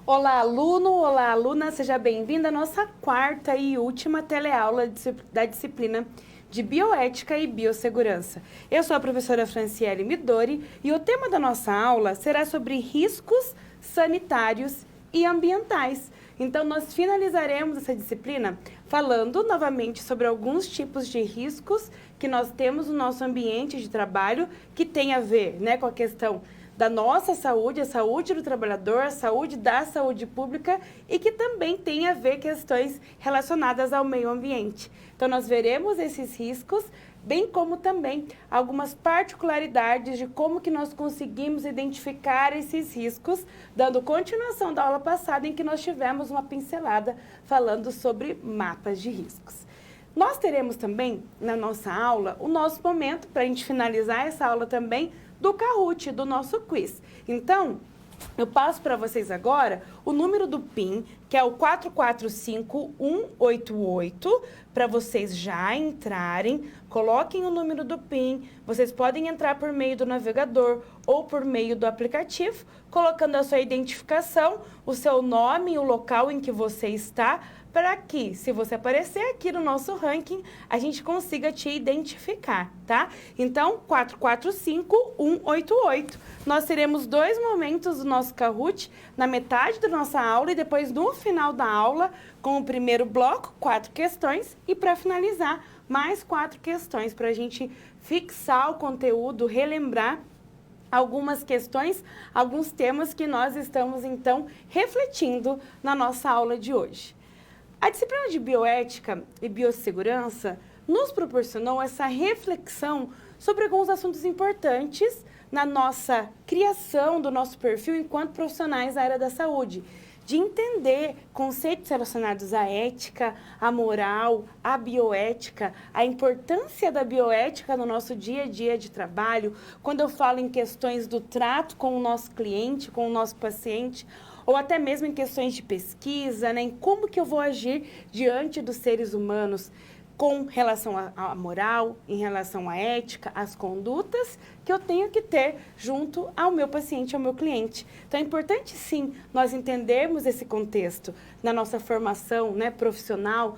Olá, aluno! Olá, aluna! Seja bem-vindo à nossa quarta e última teleaula da disciplina de Bioética e Biossegurança. Eu sou a professora Franciele Midori e o tema da nossa aula será sobre riscos sanitários e ambientais. Então, nós finalizaremos essa disciplina falando novamente sobre alguns tipos de riscos que nós temos no nosso ambiente de trabalho que tem a ver, com a questão da nossa saúde, a saúde do trabalhador, a saúde da saúde pública e que também tem a ver questões relacionadas ao meio ambiente. Então, nós veremos esses riscos, bem como também algumas particularidades de como que nós conseguimos identificar esses riscos, dando continuação da aula passada em que nós tivemos uma pincelada falando sobre mapas de riscos. Nós teremos também, na nossa aula, o nosso momento, para a gente finalizar essa aula também, do Kahoot, do nosso quiz. Então, eu passo para vocês agora o número do PIN, que é o 445188, para vocês já entrarem. Coloquem o número do PIN, vocês podem entrar por meio do navegador ou por meio do aplicativo, colocando a sua identificação, o seu nome e o local em que você está, para que, se você aparecer aqui no nosso ranking, a gente consiga te identificar, tá? Então, 445188. Nós teremos 2 momentos do nosso Kahoot, na metade da nossa aula e depois no final da aula, com o primeiro bloco, 4 questões, e para finalizar, mais 4 questões, para a gente fixar o conteúdo, relembrar algumas questões, alguns temas que nós estamos, então, refletindo na nossa aula de hoje. A disciplina de Bioética e Biossegurança nos proporcionou essa reflexão sobre alguns assuntos importantes na nossa criação do nosso perfil enquanto profissionais da área da saúde, de entender conceitos relacionados à ética, à moral, à bioética, a importância da bioética no nosso dia a dia de trabalho, quando eu falo em questões do trato com o nosso cliente, com o nosso paciente, ou até mesmo em questões de pesquisa, em como que eu vou agir diante dos seres humanos com relação à moral, em relação à ética, às condutas que eu tenho que ter junto ao meu paciente, ao meu cliente. Então, é importante, sim, nós entendermos esse contexto na nossa formação profissional,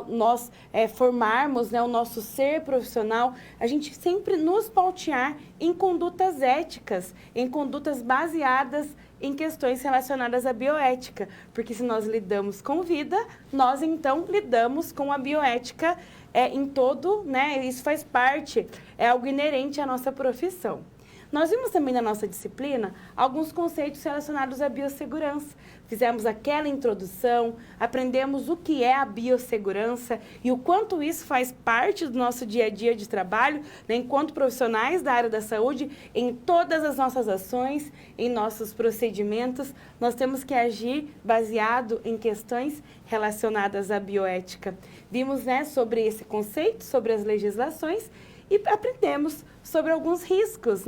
nós formarmos o nosso ser profissional, a gente sempre nos pautear em condutas éticas, em condutas baseadas em questões relacionadas à bioética, porque se nós lidamos com vida, nós então lidamos com a bioética em todo, isso faz parte, é algo inerente à nossa profissão. Nós vimos também na nossa disciplina alguns conceitos relacionados à biossegurança. Fizemos aquela introdução, aprendemos o que é a biossegurança e o quanto isso faz parte do nosso dia a dia de trabalho, enquanto profissionais da área da saúde, em todas as nossas ações, em nossos procedimentos, nós temos que agir baseado em questões relacionadas à bioética. Vimos sobre esse conceito, sobre as legislações, e aprendemos sobre alguns riscos,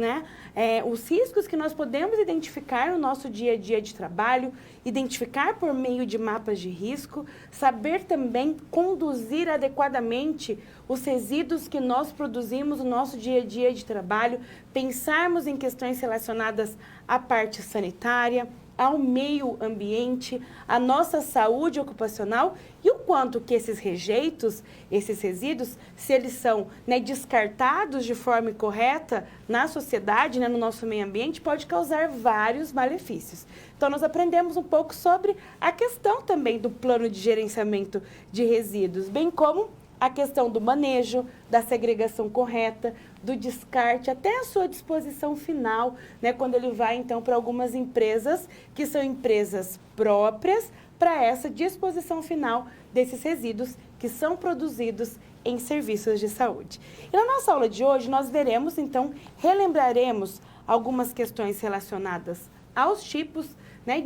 os riscos que nós podemos identificar no nosso dia a dia de trabalho, identificar por meio de mapas de risco, saber também conduzir adequadamente os resíduos que nós produzimos no nosso dia a dia de trabalho, pensarmos em questões relacionadas à parte sanitária, ao meio ambiente, à nossa saúde ocupacional e o quanto que esses rejeitos, esses resíduos, se eles são descartados de forma incorreta na sociedade, no nosso meio ambiente, pode causar vários malefícios. Então, nós aprendemos um pouco sobre a questão também do plano de gerenciamento de resíduos, bem como a questão do manejo, da segregação correta, do descarte, até a sua disposição final, quando ele vai, então, para algumas empresas que são empresas próprias para essa disposição final desses resíduos que são produzidos em serviços de saúde. E na nossa aula de hoje, nós veremos, então, relembraremos algumas questões relacionadas aos tipos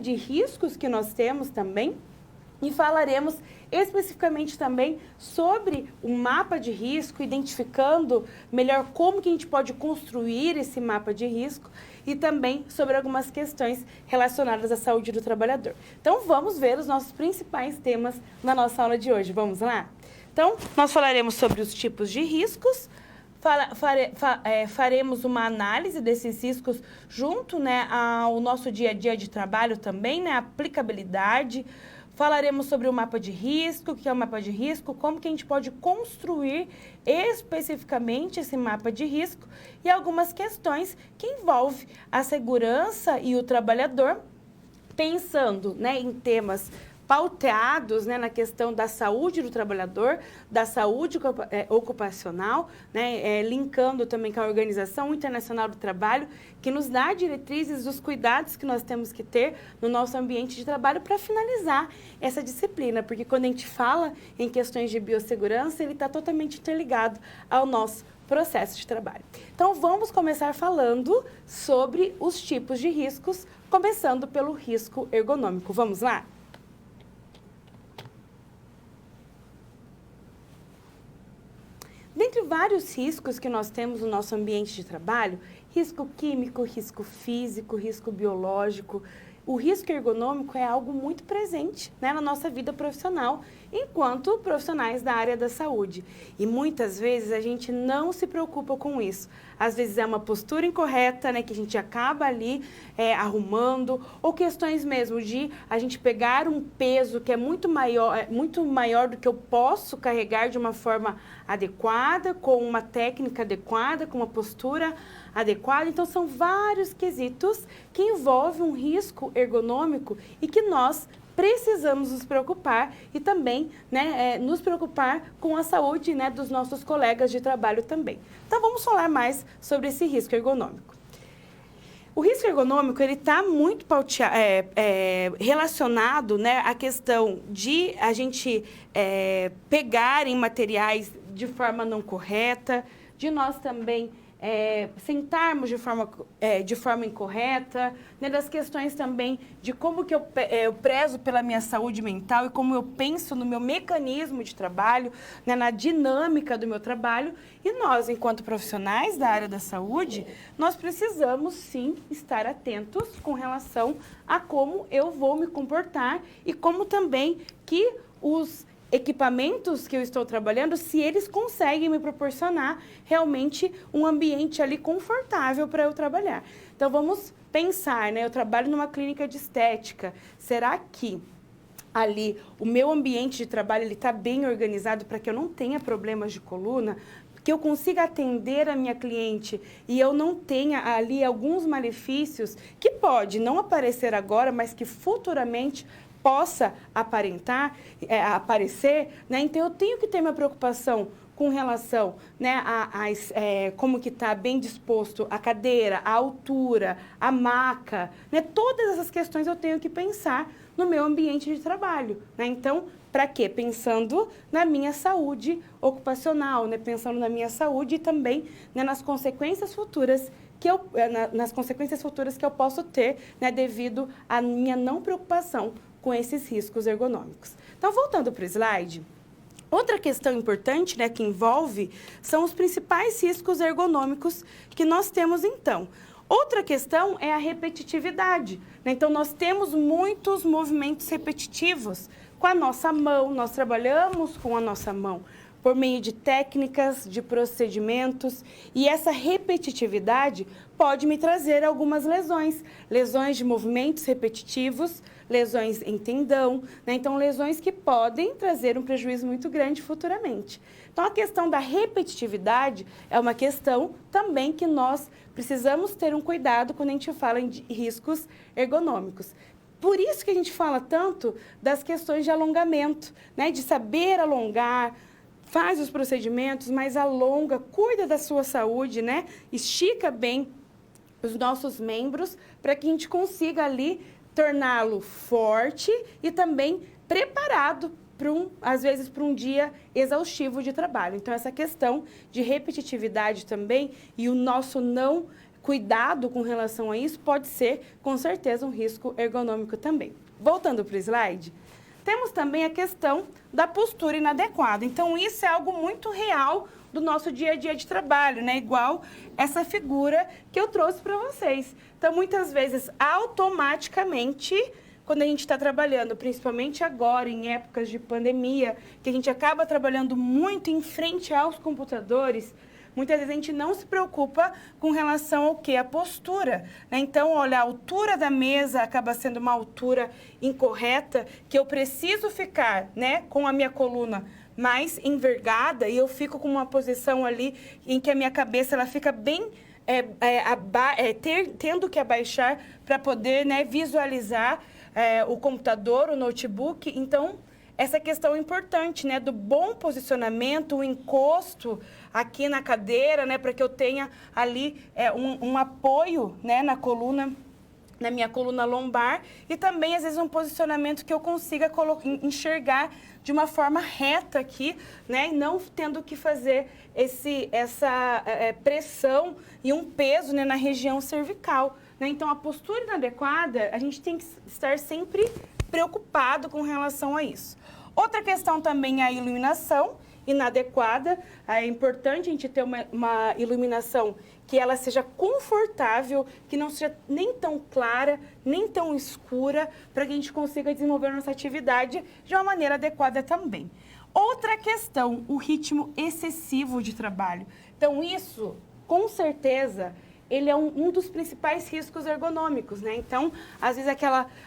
de riscos que nós temos também, e falaremos especificamente também sobre o mapa de risco, identificando melhor como que a gente pode construir esse mapa de risco e também sobre algumas questões relacionadas à saúde do trabalhador. Então, vamos ver os nossos principais temas na nossa aula de hoje. Vamos lá? Então, nós falaremos sobre os tipos de riscos, Faremos uma análise desses riscos junto, né, ao nosso dia a dia de trabalho também, né, aplicabilidade. Falaremos sobre o mapa de risco, o que é o mapa de risco, como que a gente pode construir especificamente esse mapa de risco e algumas questões que envolvem a segurança e o trabalhador, pensando, né, em temas pauteados, né, na questão da saúde do trabalhador, da saúde ocupacional, né, linkando também com a Organização Internacional do Trabalho, que nos dá diretrizes dos cuidados que nós temos que ter no nosso ambiente de trabalho para finalizar essa disciplina, porque quando a gente fala em questões de biossegurança, ele está totalmente interligado ao nosso processo de trabalho. Então, vamos começar falando sobre os tipos de riscos, começando pelo risco ergonômico. Vamos lá? Dentre vários riscos que nós temos no nosso ambiente de trabalho, risco químico, risco físico, risco biológico, o risco ergonômico é algo muito presente, né, na nossa vida profissional, enquanto profissionais da área da saúde. E muitas vezes a gente não se preocupa com isso. Às vezes é uma postura incorreta, né, que a gente acaba ali arrumando, ou questões mesmo de a gente pegar um peso que é muito maior do que eu posso carregar de uma forma adequada, com uma técnica adequada, com uma postura adequada. Então, são vários quesitos que envolvem um risco ergonômico e que nós precisamos nos preocupar e também, né, nos preocupar com a saúde, né, dos nossos colegas de trabalho também. Então, vamos falar mais sobre esse risco ergonômico. O risco ergonômico, ele está muito relacionado, né, à questão de a gente pegar em materiais de forma não correta, de nós também sentarmos de forma incorreta, né, das questões também de como que eu prezo pela minha saúde mental e como eu penso no meu mecanismo de trabalho, né, na dinâmica do meu trabalho. E nós, enquanto profissionais da área da saúde, nós precisamos sim estar atentos com relação a como eu vou me comportar e como também que os equipamentos que eu estou trabalhando, se eles conseguem me proporcionar realmente um ambiente ali confortável para eu trabalhar. Então, vamos pensar, né? Eu trabalho numa clínica de estética. Será que ali o meu ambiente de trabalho está bem organizado para que eu não tenha problemas de coluna? Que eu consiga atender a minha cliente e eu não tenha ali alguns malefícios que pode não aparecer agora, mas que futuramente possa aparecer, né? Então, eu tenho que ter minha preocupação com relação, né, como que está bem disposto a cadeira, a altura, a maca, né? Todas essas questões eu tenho que pensar no meu ambiente de trabalho, né? Então, para quê? Pensando na minha saúde ocupacional, né? Pensando na minha saúde e também, né, nas consequências futuras que eu posso ter, né, devido à minha não preocupação com esses riscos ergonômicos. Então, voltando para o slide, outra questão importante, né, que envolve são os principais riscos ergonômicos que nós temos, então. Outra questão é a repetitividade, né? Então, nós temos muitos movimentos repetitivos com a nossa mão, nós trabalhamos com a nossa mão por meio de técnicas, de procedimentos, e essa repetitividade pode me trazer algumas lesões, lesões de movimentos repetitivos, lesões em tendão, né? Então, lesões que podem trazer um prejuízo muito grande futuramente. Então, a questão da repetitividade é uma questão também que nós precisamos ter um cuidado quando a gente fala em riscos ergonômicos. Por isso que a gente fala tanto das questões de alongamento, né? De saber alongar, faz os procedimentos, mas alonga, cuida da sua saúde, né? Estica bem os nossos membros para que a gente consiga ali torná-lo forte e também preparado às vezes para um dia exaustivo de trabalho. Então, essa questão de repetitividade também e o nosso não cuidado com relação a isso pode ser, com certeza, um risco ergonômico também. Voltando para o slide, temos também a questão da postura inadequada. Então, isso é algo muito real do nosso dia a dia de trabalho, né? Igual essa figura que eu trouxe para vocês. Então, muitas vezes, automaticamente, quando a gente está trabalhando, principalmente agora, em épocas de pandemia, que a gente acaba trabalhando muito em frente aos computadores, muitas vezes a gente não se preocupa com relação ao quê? A postura, né? Então, olha, a altura da mesa acaba sendo uma altura incorreta, que eu preciso ficar, né, com a minha coluna mais envergada e eu fico com uma posição ali em que a minha cabeça ela fica bem tendo que abaixar para poder, né, visualizar o computador, o notebook. Então, essa questão é importante, né, do bom posicionamento, o encosto aqui na cadeira, né, para que eu tenha ali um apoio, né, na coluna, na minha coluna lombar, e também, às vezes, um posicionamento que eu consiga enxergar de uma forma reta aqui, né, e não tendo que fazer essa pressão e um peso, né, na região cervical, né? Então, a postura inadequada, a gente tem que estar sempre preocupado com relação a isso. Outra questão também é a iluminação inadequada. É importante a gente ter uma iluminação que ela seja confortável, que não seja nem tão clara, nem tão escura, para que a gente consiga desenvolver nossa atividade de uma maneira adequada também. Outra questão, o ritmo excessivo de trabalho. Então, isso, com certeza, ele é um dos principais riscos ergonômicos, né? Então, às vezes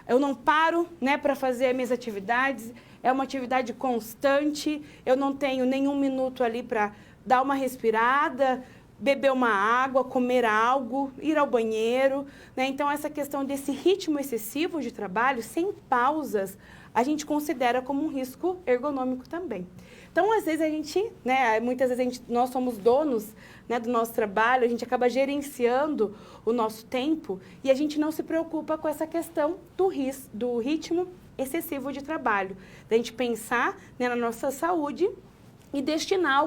eu não paro, né, para fazer as minhas atividades, é uma atividade constante, eu não tenho nenhum minuto ali para dar uma respirada, beber uma água, comer algo, ir ao banheiro, né? Então, essa questão desse ritmo excessivo de trabalho, sem pausas, a gente considera como um risco ergonômico também. Então, às vezes a gente, né, muitas vezes nós somos donos, né, do nosso trabalho, a gente acaba gerenciando o nosso tempo e a gente não se preocupa com essa questão do ritmo excessivo de trabalho. Da gente pensar, né, na nossa saúde e destinar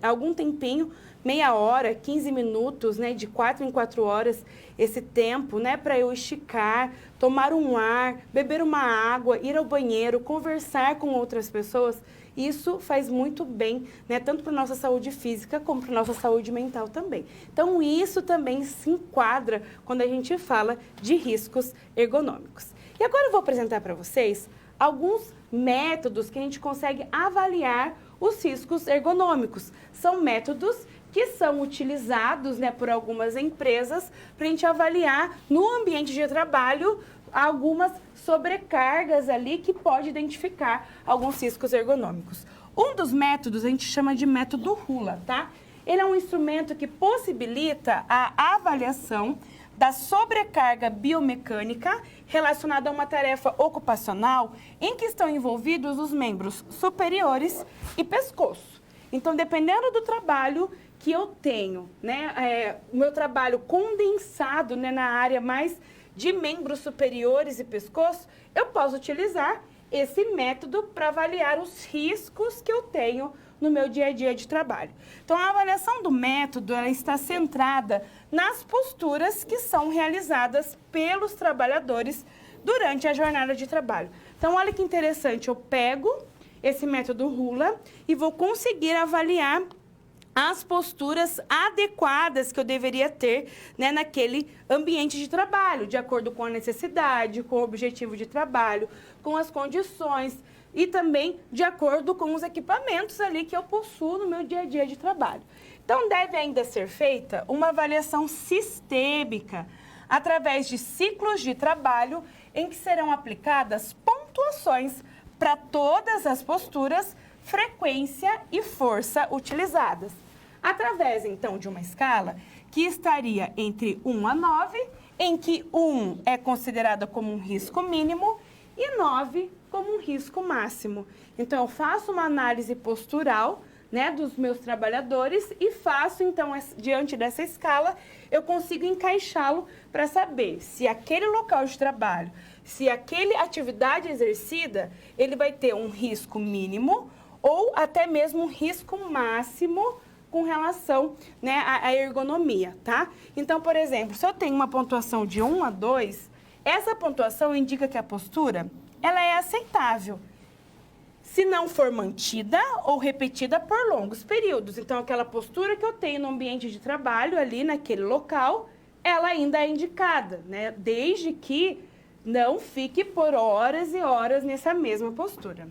algum tempinho, meia hora, 15 minutos, né, de 4 em 4 horas, esse tempo, né, para eu esticar, tomar um ar, beber uma água, ir ao banheiro, conversar com outras pessoas. Isso faz muito bem, né, tanto para a nossa saúde física como para a nossa saúde mental também. Então, isso também se enquadra quando a gente fala de riscos ergonômicos. E agora eu vou apresentar para vocês alguns métodos que a gente consegue avaliar os riscos ergonômicos. São métodos que são utilizados, né, por algumas empresas para a gente avaliar no ambiente de trabalho algumas sobrecargas ali que pode identificar alguns riscos ergonômicos. Um dos métodos a gente chama de método Hula, tá? Ele é um instrumento que possibilita a avaliação da sobrecarga biomecânica relacionada a uma tarefa ocupacional em que estão envolvidos os membros superiores e pescoço. Então, dependendo do trabalho que eu tenho, né, o meu trabalho condensado, né, na área mais de membros superiores e pescoço, eu posso utilizar esse método para avaliar os riscos que eu tenho no meu dia a dia de trabalho. Então, a avaliação do método ela está centrada nas posturas que são realizadas pelos trabalhadores durante a jornada de trabalho. Então, olha que interessante, eu pego esse método Hula e vou conseguir avaliar as posturas adequadas que eu deveria ter, né, naquele ambiente de trabalho, de acordo com a necessidade, com o objetivo de trabalho, com as condições e também de acordo com os equipamentos ali que eu possuo no meu dia a dia de trabalho. Então, deve ainda ser feita uma avaliação sistêmica através de ciclos de trabalho em que serão aplicadas pontuações para todas as posturas, frequência e força utilizadas. Através, então, de uma escala que estaria entre 1 a 9, em que 1 é considerada como um risco mínimo e 9 como um risco máximo. Então, eu faço uma análise postural, né, dos meus trabalhadores e faço, então, diante dessa escala, eu consigo encaixá-lo para saber se aquele local de trabalho, se aquela atividade exercida, ele vai ter um risco mínimo ou até mesmo um risco máximo com relação, né, à ergonomia, tá? Então, por exemplo, se eu tenho uma pontuação de 1 a 2, essa pontuação indica que a postura, ela é aceitável, se não for mantida ou repetida por longos períodos. Então, aquela postura que eu tenho no ambiente de trabalho, ali naquele local, ela ainda é indicada, né? Desde que não fique por horas e horas nessa mesma postura.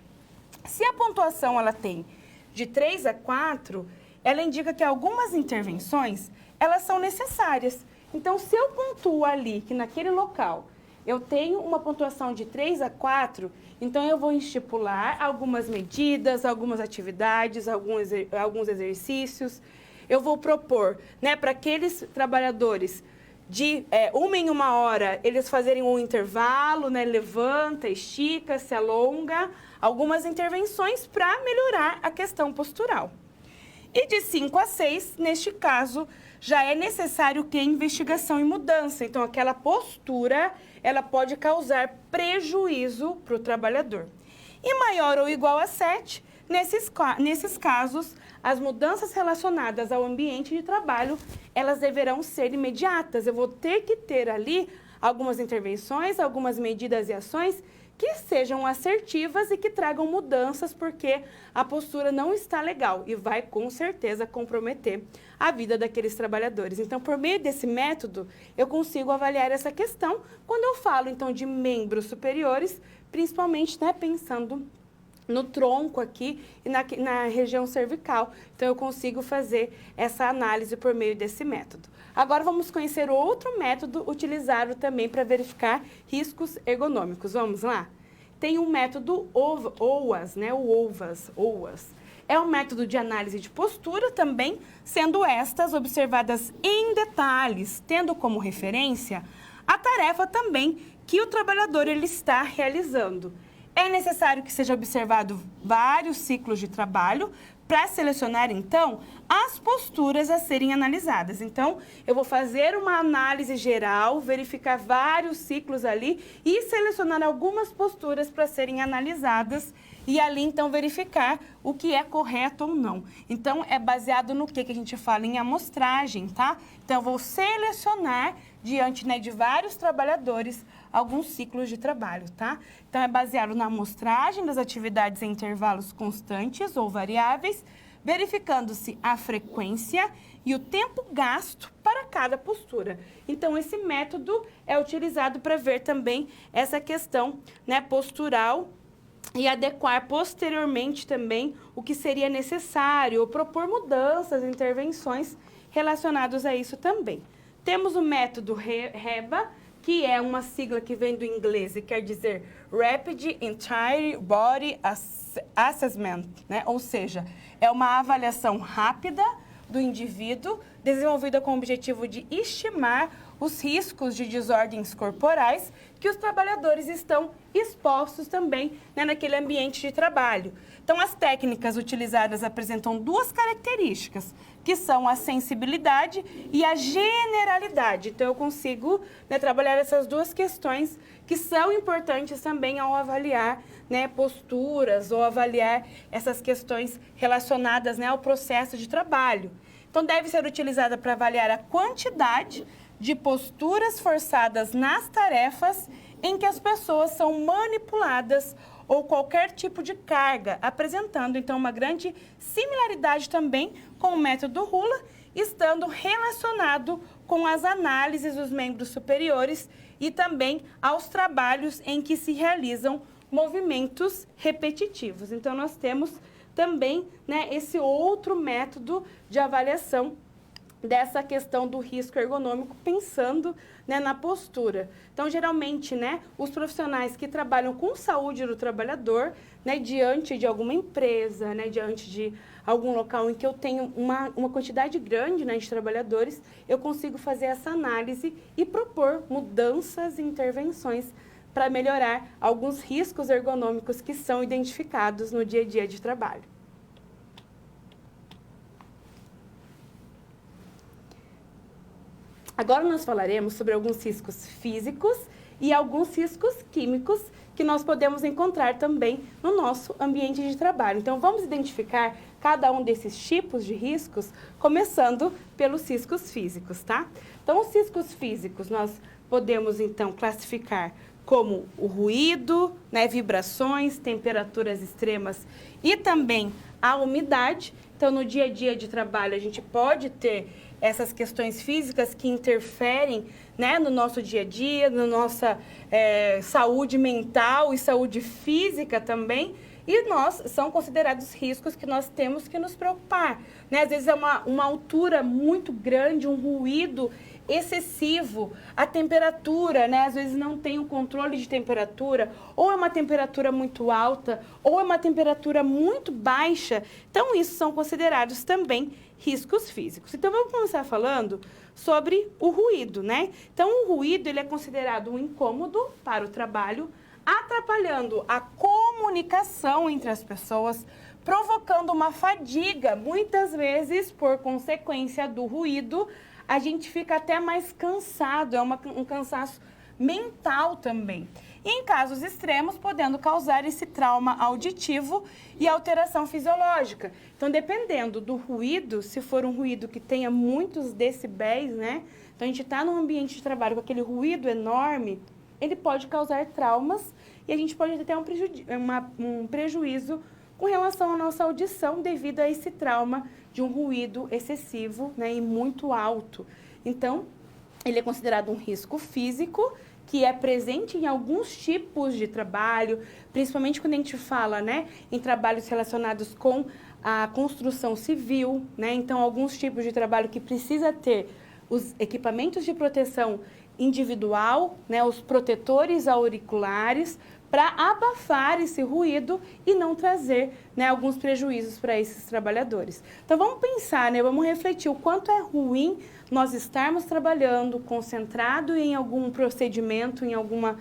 Se a pontuação ela tem de 3 a 4, ela indica que algumas intervenções, elas são necessárias. Então, se eu pontuo ali que naquele local eu tenho uma pontuação de 3 a 4, então eu vou estipular algumas medidas, algumas atividades, alguns exercícios. Eu vou propor, né, para aqueles trabalhadores de 1 em 1 hora, eles fazerem um intervalo, né, levanta, estica, se alonga, algumas intervenções para melhorar a questão postural. E de 5 a 6, neste caso, já é necessário ter investigação e mudança. Então, aquela postura, ela pode causar prejuízo para o trabalhador. E maior ou igual a 7, nesses casos, as mudanças relacionadas ao ambiente de trabalho, elas deverão ser imediatas. Eu vou ter que ter ali algumas intervenções, algumas medidas e ações que sejam assertivas e que tragam mudanças, porque a postura não está legal e vai, com certeza, comprometer a vida daqueles trabalhadores. Então, por meio desse método, eu consigo avaliar essa questão quando eu falo, então, de membros superiores, principalmente, né, pensando no tronco aqui e na região cervical. Então, eu consigo fazer essa análise por meio desse método. Agora, vamos conhecer outro método utilizado também para verificar riscos ergonômicos. Vamos lá? Tem um método OAS, né? O OAS. É um método de análise de postura também, sendo estas observadas em detalhes, tendo como referência a tarefa também que o trabalhador ele está realizando. É necessário que seja observado vários ciclos de trabalho para selecionar, então, as posturas a serem analisadas. Então, eu vou fazer uma análise geral, verificar vários ciclos ali e selecionar algumas posturas para serem analisadas e ali, então, verificar o que é correto ou não. Então, é baseado no que a gente fala em amostragem, tá? Então, eu vou selecionar diante, né, de vários trabalhadores alguns ciclos de trabalho, tá? Então, é baseado na amostragem das atividades em intervalos constantes ou variáveis, verificando-se a frequência e o tempo gasto para cada postura. Então, esse método é utilizado para ver também essa questão, né, postural e adequar posteriormente também o que seria necessário ou propor mudanças, intervenções relacionadas a isso também. Temos o método REBA, que é uma sigla que vem do inglês e quer dizer Rapid Entire Body Assessment, né? Ou seja, é uma avaliação rápida do indivíduo, desenvolvida com o objetivo de estimar os riscos de desordens corporais que os trabalhadores estão expostos também, né, naquele ambiente de trabalho. Então, as técnicas utilizadas apresentam duas características, que são a sensibilidade e a generalidade. Então, eu consigo, né, trabalhar essas duas questões que são importantes também ao avaliar, né, posturas ou avaliar essas questões relacionadas, né, ao processo de trabalho. Então, deve ser utilizada para avaliar a quantidade de posturas forçadas nas tarefas em que as pessoas são manipuladas ou qualquer tipo de carga, apresentando, então, uma grande similaridade também com o método Hula, estando relacionado com as análises dos membros superiores e também aos trabalhos em que se realizam movimentos repetitivos. Então, nós temos também, né, esse outro método de avaliação dessa questão do risco ergonômico, pensando, né, na postura. Então, geralmente, né, os profissionais que trabalham com saúde do trabalhador, né, diante de alguma empresa, né, diante de algum local em que eu tenho uma quantidade grande, né, de trabalhadores, eu consigo fazer essa análise e propor mudanças e intervenções para melhorar alguns riscos ergonômicos que são identificados no dia a dia de trabalho. Agora nós falaremos sobre alguns riscos físicos e alguns riscos químicos que nós podemos encontrar também no nosso ambiente de trabalho. Então, vamos identificar cada um desses tipos de riscos, começando pelos riscos físicos, tá? Então, os riscos físicos nós podemos, então, classificar como o ruído, né, vibrações, temperaturas extremas e também a umidade. Então, no dia a dia de trabalho, a gente pode ter essas questões físicas que interferem, né, no nosso dia a dia, na nossa saúde mental e saúde física também. E são considerados riscos que nós temos que nos preocupar, né? Às vezes é uma altura muito grande, um ruído excessivo, a temperatura, né? Às vezes não tem o controle de temperatura, ou é uma temperatura muito alta, ou é uma temperatura muito baixa. Então, isso são considerados também riscos físicos. Então, vamos começar falando sobre o ruído, né? Então, o ruído, ele é considerado um incômodo para o trabalho, atrapalhando a comunicação entre as pessoas, provocando uma fadiga, muitas vezes por consequência do ruído, a gente fica até mais cansado, um cansaço mental também. E em casos extremos, podendo causar esse trauma auditivo e alteração fisiológica. Então, dependendo do ruído, se for um ruído que tenha muitos decibéis, né? Então, a gente está num ambiente de trabalho com aquele ruído enorme, ele pode causar traumas e a gente pode ter um prejuízo com relação à nossa audição devido a esse trauma de um ruído excessivo, né, e muito alto. Então, ele é considerado um risco físico que é presente em alguns tipos de trabalho, principalmente quando a gente fala, né, em trabalhos relacionados com a construção civil, né? Então, alguns tipos de trabalho que precisa ter os equipamentos de proteção individual, né, os protetores auriculares, para abafar esse ruído e não trazer, né, alguns prejuízos para esses trabalhadores. Então, vamos pensar, né, vamos refletir o quanto é ruim nós estarmos trabalhando concentrado em algum procedimento, em alguma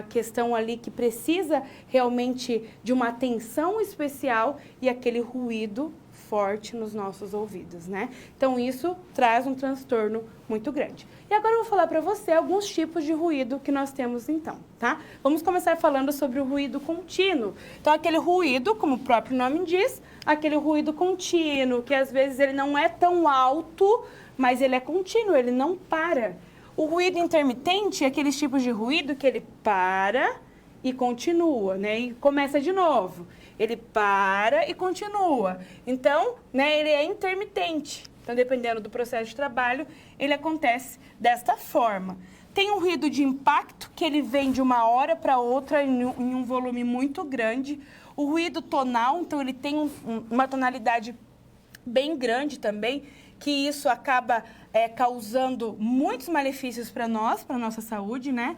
questão ali que precisa realmente de uma atenção especial e aquele ruído forte nos nossos ouvidos, né? Então, isso traz um transtorno muito grande. E agora eu vou falar para você alguns tipos de ruído que nós temos então, tá? Vamos começar falando sobre o ruído contínuo. Então, aquele ruído, como o próprio nome diz, aquele ruído contínuo, que às vezes ele não é tão alto, mas ele é contínuo, ele não para. O ruído intermitente é aqueles tipos de ruído que ele para e continua, né? E começa de novo. Ele para e continua. Então, né, ele é intermitente. Então, dependendo do processo de trabalho, ele acontece desta forma. Tem um ruído de impacto, que ele vem de uma hora para outra em um volume muito grande. O ruído tonal, então, ele tem uma tonalidade bem grande também, que isso acaba causando muitos malefícios para nós, para a nossa saúde, né?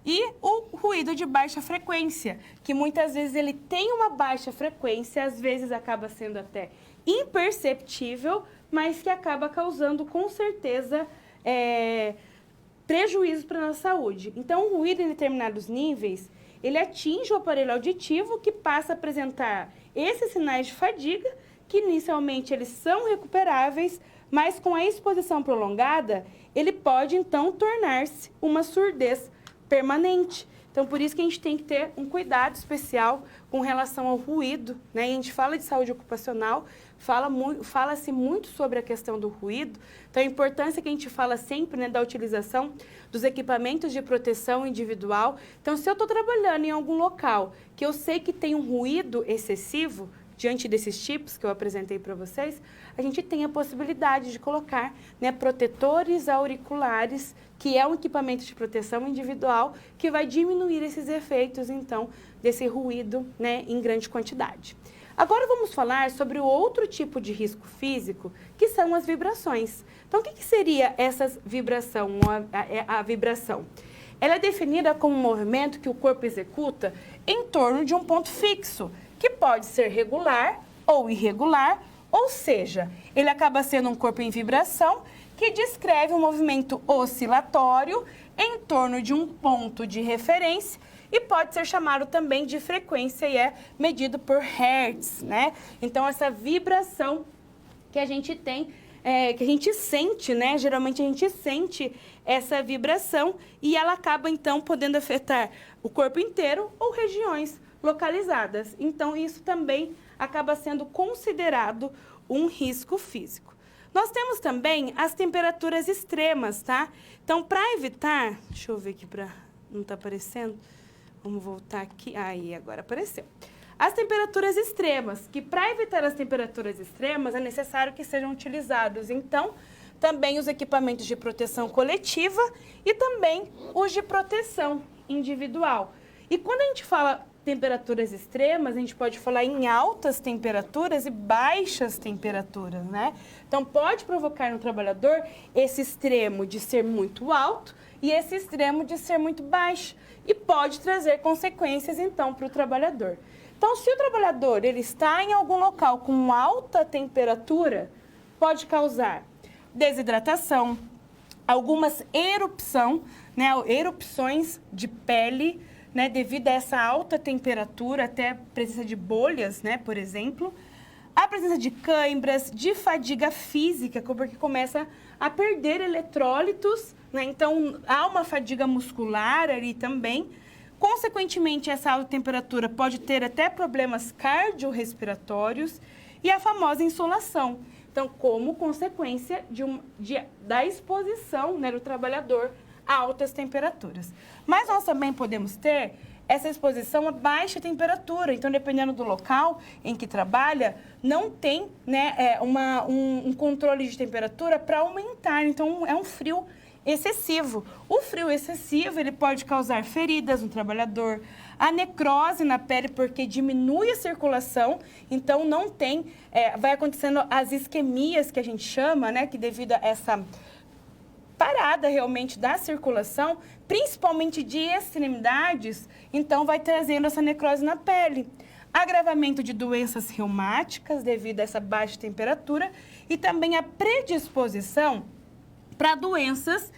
E o ruído de baixa frequência, que muitas vezes ele tem uma baixa frequência, às vezes acaba sendo até imperceptível, mas que acaba causando, com certeza, prejuízo para a nossa saúde. Então, o ruído em determinados níveis, ele atinge o aparelho auditivo, que passa a apresentar esses sinais de fadiga, que inicialmente eles são recuperáveis, mas com a exposição prolongada, ele pode, então, tornar-se uma surdez permanente. Então, por isso que a gente tem que ter um cuidado especial com relação ao ruído, né? E a gente fala de saúde ocupacional, fala-se muito sobre a questão do ruído. Então, a importância que a gente fala sempre, né, da utilização dos equipamentos de proteção individual. Então, se eu estou trabalhando em algum local que eu sei que tem um ruído excessivo, diante desses tipos que eu apresentei para vocês, a gente tem a possibilidade de colocar, né, protetores auriculares, que é um equipamento de proteção individual, que vai diminuir esses efeitos, então, desse ruído, né, em grande quantidade. Agora vamos falar sobre o outro tipo de risco físico, que são as vibrações. Então, o que seria essa vibração, a vibração? Ela é definida como um movimento que o corpo executa em torno de um ponto fixo, que pode ser regular ou irregular, ou seja, ele acaba sendo um corpo em vibração que descreve um movimento oscilatório em torno de um ponto de referência e pode ser chamado também de frequência e é medido por hertz, né? Então, essa vibração que a gente tem, que a gente sente, né? Geralmente a gente sente essa vibração e ela acaba, então, podendo afetar o corpo inteiro ou regiões localizadas. Então, isso também acaba sendo considerado um risco físico. Nós temos também as temperaturas extremas, tá? Então, para evitar... Deixa eu ver aqui para... Não está aparecendo? Vamos voltar aqui. Aí, agora apareceu. As temperaturas extremas, que para evitar as temperaturas extremas é necessário que sejam utilizados, então, também os equipamentos de proteção coletiva e também os de proteção individual. E quando a gente fala temperaturas extremas, a gente pode falar em altas temperaturas e baixas temperaturas, né? Então, pode provocar no trabalhador esse extremo de ser muito alto e esse extremo de ser muito baixo. E pode trazer consequências, então, para o trabalhador. Então, se o trabalhador ele está em algum local com alta temperatura, pode causar desidratação, algumas erupções de pele, né, devido a essa alta temperatura, até a presença de bolhas, né, por exemplo, a presença de cãibras, de fadiga física, porque começa a perder eletrólitos, né, então há uma fadiga muscular ali também. Consequentemente, essa alta temperatura pode ter até problemas cardiorrespiratórios e a famosa insolação. Então, como consequência da exposição, né, do trabalhador a altas temperaturas. Mas nós também podemos ter essa exposição a baixa temperatura. Então, dependendo do local em que trabalha, não tem, né, um controle de temperatura para aumentar. Então, é um frio excessivo. O frio excessivo, ele pode causar feridas no trabalhador, a necrose na pele, porque diminui a circulação, então não tem, vai acontecendo as isquemias que a gente chama, né, que devido a essa parada realmente da circulação, principalmente de extremidades, então vai trazendo essa necrose na pele. Agravamento de doenças reumáticas devido a essa baixa temperatura e também a predisposição para doenças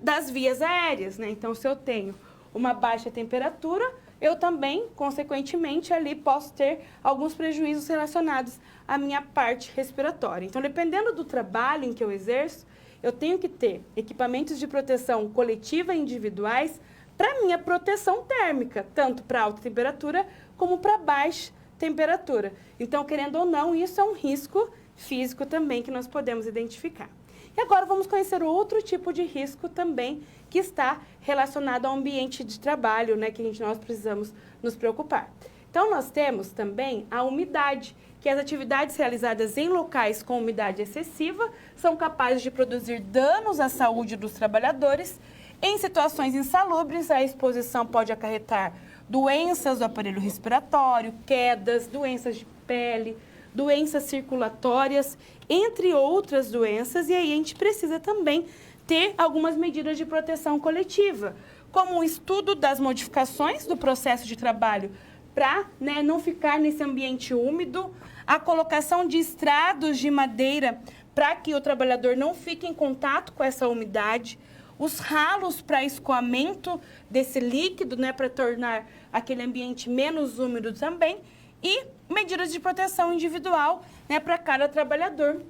das vias aéreas, né? Então, se eu tenho uma baixa temperatura, eu também, consequentemente, ali posso ter alguns prejuízos relacionados à minha parte respiratória. Então, dependendo do trabalho em que eu exerço, eu tenho que ter equipamentos de proteção coletiva e individuais para minha proteção térmica, tanto para alta temperatura como para baixa temperatura. Então, querendo ou não, isso é um risco físico também que nós podemos identificar. E agora vamos conhecer outro tipo de risco também que está relacionado ao ambiente de trabalho, né, que nós precisamos nos preocupar. Então, nós temos também a umidade, que as atividades realizadas em locais com umidade excessiva são capazes de produzir danos à saúde dos trabalhadores. Em situações insalubres, a exposição pode acarretar doenças do aparelho respiratório, quedas, doenças de pele, doenças circulatórias, entre outras doenças, e aí a gente precisa também ter algumas medidas de proteção coletiva, como o estudo das modificações do processo de trabalho para, né, não ficar nesse ambiente úmido, a colocação de estrados de madeira para que o trabalhador não fique em contato com essa umidade, os ralos para escoamento desse líquido, né, para tornar aquele ambiente menos úmido também, e medidas de proteção individual, né, para cada trabalhador,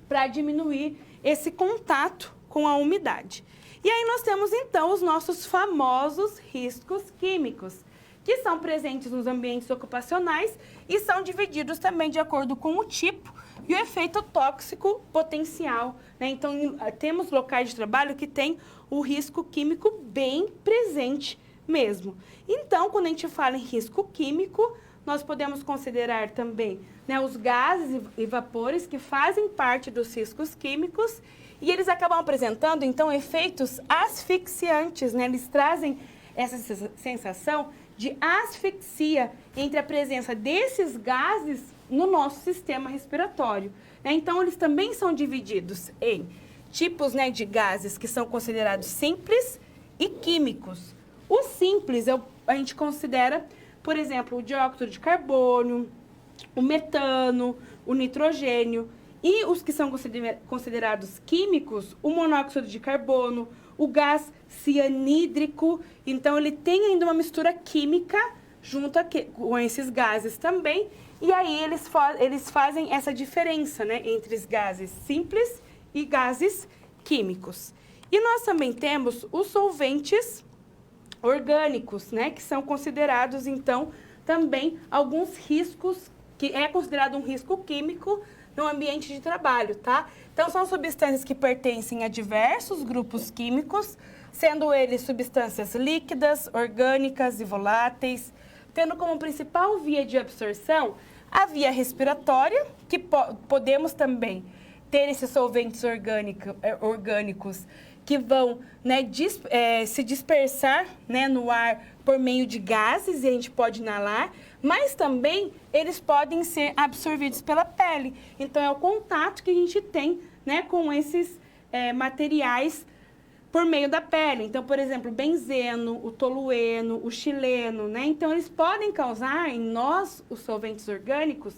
para diminuir esse contato com a umidade. E aí nós temos, então, os nossos famosos riscos químicos, que são presentes nos ambientes ocupacionais e são divididos também de acordo com o tipo e o efeito tóxico potencial, né? Então, temos locais de trabalho que têm o risco químico bem presente mesmo. Então, quando a gente fala em risco químico, nós podemos considerar também, né, os gases e vapores que fazem parte dos riscos químicos e eles acabam apresentando, então, efeitos asfixiantes, né? Eles trazem essa sensação de asfixia entre a presença desses gases no nosso sistema respiratório, né? Então, eles também são divididos em tipos, né, de gases que são considerados simples e químicos. Os simples, a gente considera, por exemplo, o dióxido de carbono, o metano, o nitrogênio. E os que são considerados químicos, o monóxido de carbono, o gás cianídrico. Então, ele tem ainda uma mistura química junto com esses gases também. E aí, eles fazem essa diferença, né, entre os gases simples e gases químicos. E nós também temos os solventes orgânicos, né, que são considerados, então, também alguns riscos, que é considerado um risco químico no ambiente de trabalho, tá? Então, são substâncias que pertencem a diversos grupos químicos, sendo eles substâncias líquidas, orgânicas e voláteis, tendo como principal via de absorção a via respiratória, que podemos também ter esses solventes orgânicos que vão, né, se dispersar, né, no ar por meio de gases e a gente pode inalar, mas também eles podem ser absorvidos pela pele. Então, é o contato que a gente tem, né, com esses materiais por meio da pele. Então, por exemplo, o benzeno, o tolueno, o xileno, né? Então, eles podem causar em nós, os solventes orgânicos,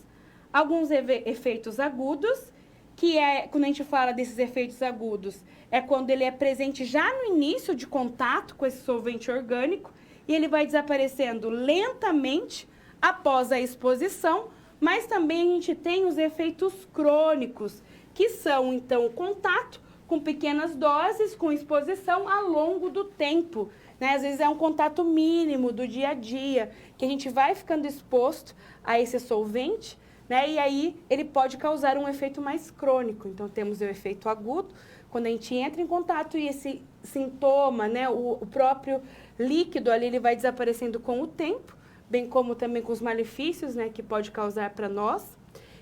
alguns efeitos agudos, que é, quando a gente fala desses efeitos agudos, é quando ele é presente já no início de contato com esse solvente orgânico e ele vai desaparecendo lentamente após a exposição, mas também a gente tem os efeitos crônicos, que são, então, o contato com pequenas doses, com exposição ao longo do tempo, né? Às vezes é um contato mínimo do dia a dia, que a gente vai ficando exposto a esse solvente, né? E aí ele pode causar um efeito mais crônico. Então, temos o efeito agudo, quando a gente entra em contato e esse sintoma, né? O próprio líquido ali, ele vai desaparecendo com o tempo, bem como também com os malefícios, né? Que pode causar para nós.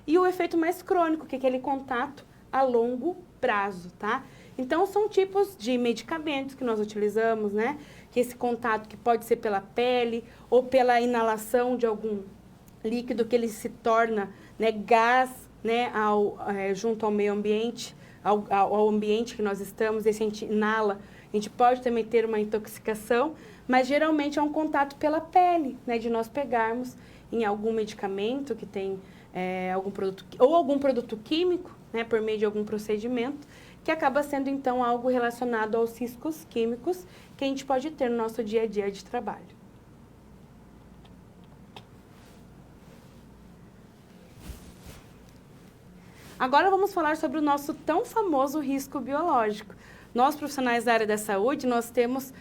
E o efeito mais crônico, que é aquele contato a longo prazo, tá? Então, são tipos de medicamentos que nós utilizamos, né? Que esse contato que pode ser pela pele ou pela inalação de algum líquido que ele se torna, né, gás, né, junto ao meio ambiente, ao ambiente que nós estamos, e se a gente inala, a gente pode também ter uma intoxicação, mas geralmente é um contato pela pele, né, de nós pegarmos em algum medicamento que tem algum produto químico, né, por meio de algum procedimento, que acaba sendo, então, algo relacionado aos riscos químicos que a gente pode ter no nosso dia a dia de trabalho. Agora vamos falar sobre o nosso tão famoso risco biológico. Nós, profissionais da área da saúde, nós temos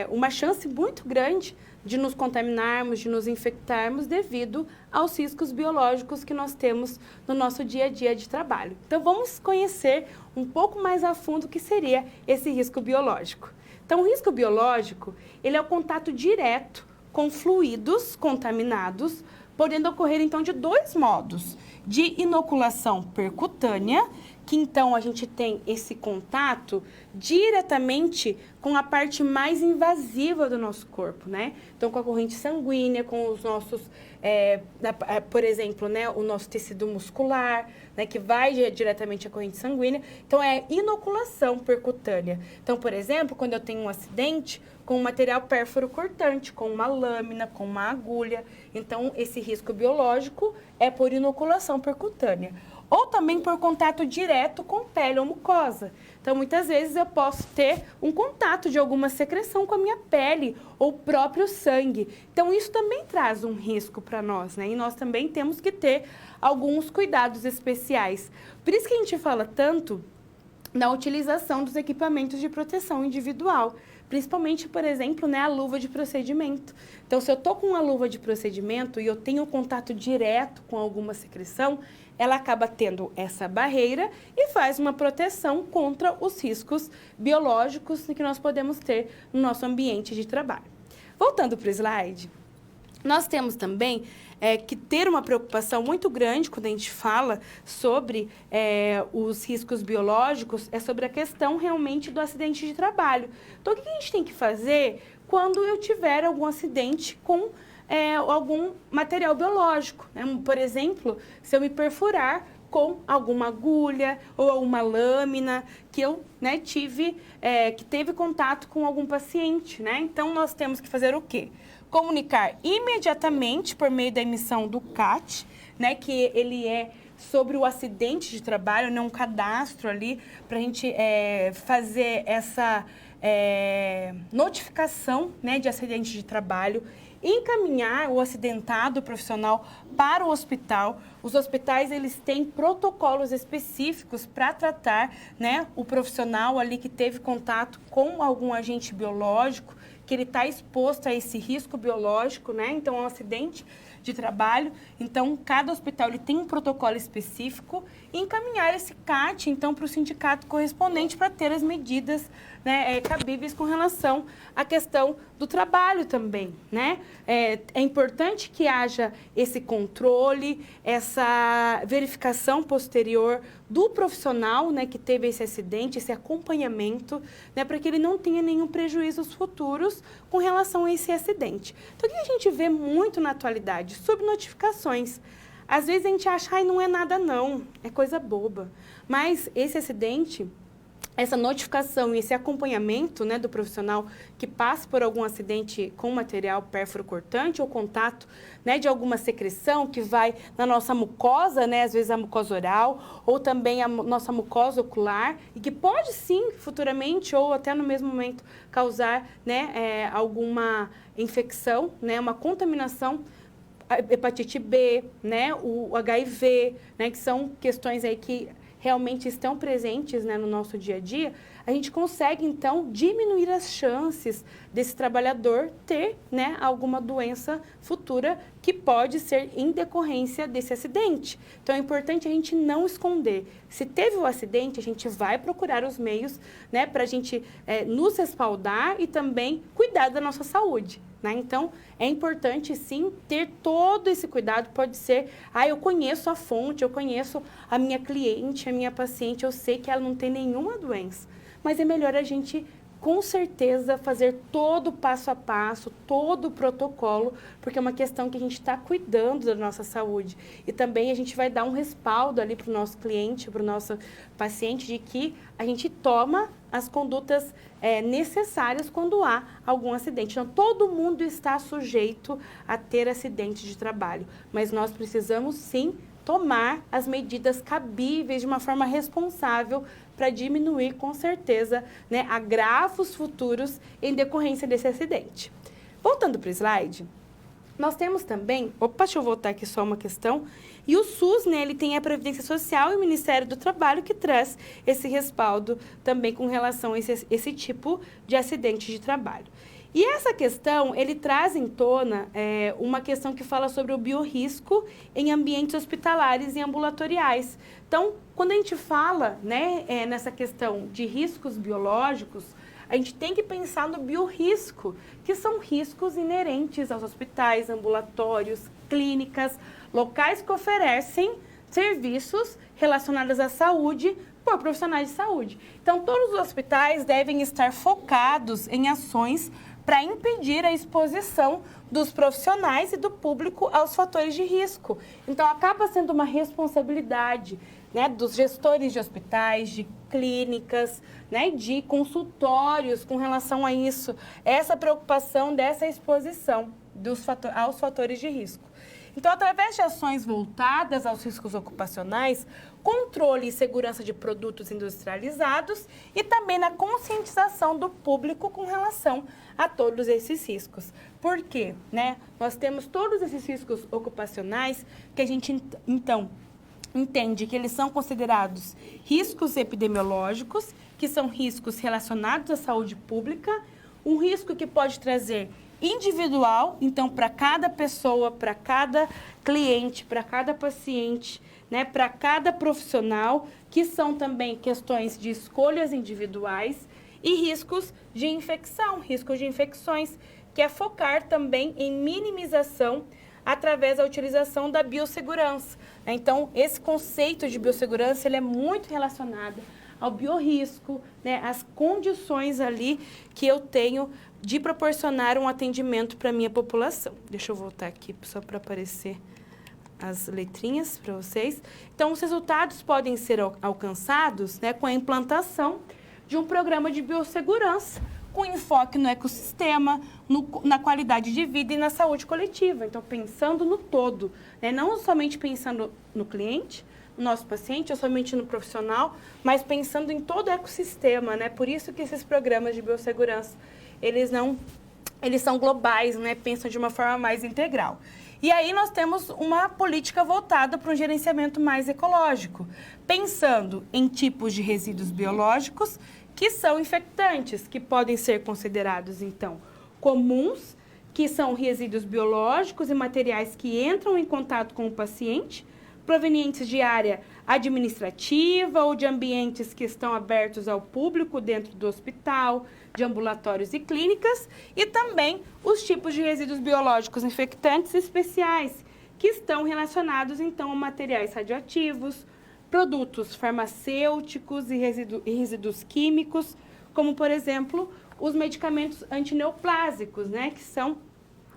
uma chance muito grande de nos contaminarmos, de nos infectarmos devido aos riscos biológicos que nós temos no nosso dia a dia de trabalho. Então, vamos conhecer um pouco mais a fundo o que seria esse risco biológico. Então, o risco biológico, ele é o contato direto com fluidos contaminados, podendo ocorrer, então, de dois modos: de inoculação percutânea, que então a gente tem esse contato diretamente com a parte mais invasiva do nosso corpo, né? Então, com a corrente sanguínea, com os nossos, por exemplo, né, o nosso tecido muscular, né, que vai diretamente à corrente sanguínea. Então, é inoculação percutânea. Então, por exemplo, quando eu tenho um acidente com um material pérfuro cortante, com uma lâmina, com uma agulha, então esse risco biológico é por inoculação percutânea. Ou também por contato direto com pele ou mucosa. Então, muitas vezes eu posso ter um contato de alguma secreção com a minha pele ou próprio sangue. Então, isso também traz um risco para nós, né? E nós também temos que ter alguns cuidados especiais. Por isso que a gente fala tanto na utilização dos equipamentos de proteção individual. Principalmente, por exemplo, né, a luva de procedimento. Então, se eu estou com uma luva de procedimento e eu tenho contato direto com alguma secreção, ela acaba tendo essa barreira e faz uma proteção contra os riscos biológicos que nós podemos ter no nosso ambiente de trabalho. Voltando para o slide, nós temos também que ter uma preocupação muito grande quando a gente fala sobre os riscos biológicos, é sobre a questão realmente do acidente de trabalho. Então, o que a gente tem que fazer quando eu tiver algum acidente com algum material biológico, né? Por exemplo, se eu me perfurar com alguma agulha ou uma lâmina que eu, né, que teve contato com algum paciente, né? Então, nós temos que fazer o quê? Comunicar imediatamente por meio da emissão do CAT, né, que ele é sobre o acidente de trabalho, né, um cadastro ali para a gente fazer essa notificação, né, de acidente de trabalho, encaminhar o acidentado profissional para o hospital. Os hospitais, eles têm protocolos específicos para tratar, né, o profissional ali que teve contato com algum agente biológico, que ele está exposto a esse risco biológico, né? Então, um acidente de trabalho. Então, cada hospital ele tem um protocolo específico e encaminhar esse CAT, então, para o sindicato correspondente para ter as medidas, né, cabíveis com relação à questão do trabalho também, né? É importante que haja esse controle, essa verificação posterior do profissional, né, que teve esse acidente, esse acompanhamento, né, para que ele não tenha nenhum prejuízo futuros com relação a esse acidente. Então, o que a gente vê muito na atualidade? Subnotificações. Às vezes a gente acha, ai, não é nada não, é coisa boba. Mas esse acidente, essa notificação e esse acompanhamento, né, do profissional que passa por algum acidente com material pérfuro-cortante ou contato, né, de alguma secreção que vai na nossa mucosa, né, às vezes a mucosa oral, ou também a nossa mucosa ocular, e que pode sim, futuramente, ou até no mesmo momento, causar, né, alguma infecção, né, uma contaminação, a hepatite B, né, o HIV, né, que são questões aí que realmente estão presentes, né, no nosso dia a dia, a gente consegue, então, diminuir as chances desse trabalhador ter, né, alguma doença futura que pode ser em decorrência desse acidente. Então, é importante a gente não esconder. Se teve o acidente, a gente vai procurar os meios, né, para a gente nos respaldar e também cuidar da nossa saúde. Né? Então, é importante, sim, ter todo esse cuidado. Pode ser, eu conheço a fonte, eu conheço a minha cliente, a minha paciente, eu sei que ela não tem nenhuma doença. Mas é melhor a gente, com certeza, fazer todo o passo a passo, todo o protocolo, porque é uma questão que a gente está cuidando da nossa saúde. E também a gente vai dar um respaldo ali para o nosso cliente, para o nosso paciente, de que a gente toma as condutas necessárias quando há algum acidente. Então, todo mundo está sujeito a ter acidente de trabalho, mas nós precisamos, sim, tomar as medidas cabíveis de uma forma responsável para diminuir, com certeza, né, agravos futuros em decorrência desse acidente. Voltando para o slide, nós temos também... Opa, deixa eu voltar aqui só uma questão. E o SUS, né, ele tem a Previdência Social e o Ministério do Trabalho que traz esse respaldo também com relação a esse tipo de acidente de trabalho. E essa questão, ele traz em tona uma questão que fala sobre o biorrisco em ambientes hospitalares e ambulatoriais. Então, quando a gente fala, né, nessa questão de riscos biológicos, a gente tem que pensar no biorrisco, que são riscos inerentes aos hospitais, ambulatórios, clínicas, locais que oferecem serviços relacionados à saúde por profissionais de saúde. Então, todos os hospitais devem estar focados em ações para impedir a exposição dos profissionais e do público aos fatores de risco. Então, acaba sendo uma responsabilidade, né, dos gestores de hospitais, de clínicas, né, de consultórios com relação a isso, essa preocupação dessa exposição aos fatores de risco. Então, através de ações voltadas aos riscos ocupacionais, controle e segurança de produtos industrializados e também na conscientização do público com relação a todos esses riscos. Por quê? Né? Nós temos todos esses riscos ocupacionais que a gente, então, entende que eles são considerados riscos epidemiológicos, que são riscos relacionados à saúde pública, um risco que pode trazer individual, então, para cada pessoa, para cada cliente, para cada paciente, né, para cada profissional, que são também questões de escolhas individuais, e riscos de infecção, riscos de infecções, que é focar também em minimização através da utilização da biossegurança. Então, esse conceito de biossegurança, ele é muito relacionado ao biorrisco, né, às condições ali que eu tenho de proporcionar um atendimento para a minha população. Deixa eu voltar aqui só para aparecer as letrinhas para vocês. Então, os resultados podem ser alcançados, né, com a implantação de um programa de biossegurança, com enfoque no ecossistema, na qualidade de vida e na saúde coletiva. Então, pensando no todo, né, não somente pensando no cliente, no nosso paciente, ou somente no profissional, mas pensando em todo o ecossistema, né? Por isso que esses programas de biossegurança, eles são globais, né? Pensam de uma forma mais integral. E aí nós temos uma política voltada para um gerenciamento mais ecológico, pensando em tipos de resíduos biológicos que são infectantes, que podem ser considerados, então, comuns, que são resíduos biológicos e materiais que entram em contato com o paciente, provenientes de área administrativa ou de ambientes que estão abertos ao público dentro do hospital, de ambulatórios e clínicas, e também os tipos de resíduos biológicos infectantes especiais, que estão relacionados, então, a materiais radioativos, produtos farmacêuticos e resíduos químicos, como, por exemplo, os medicamentos antineoplásicos, né, que são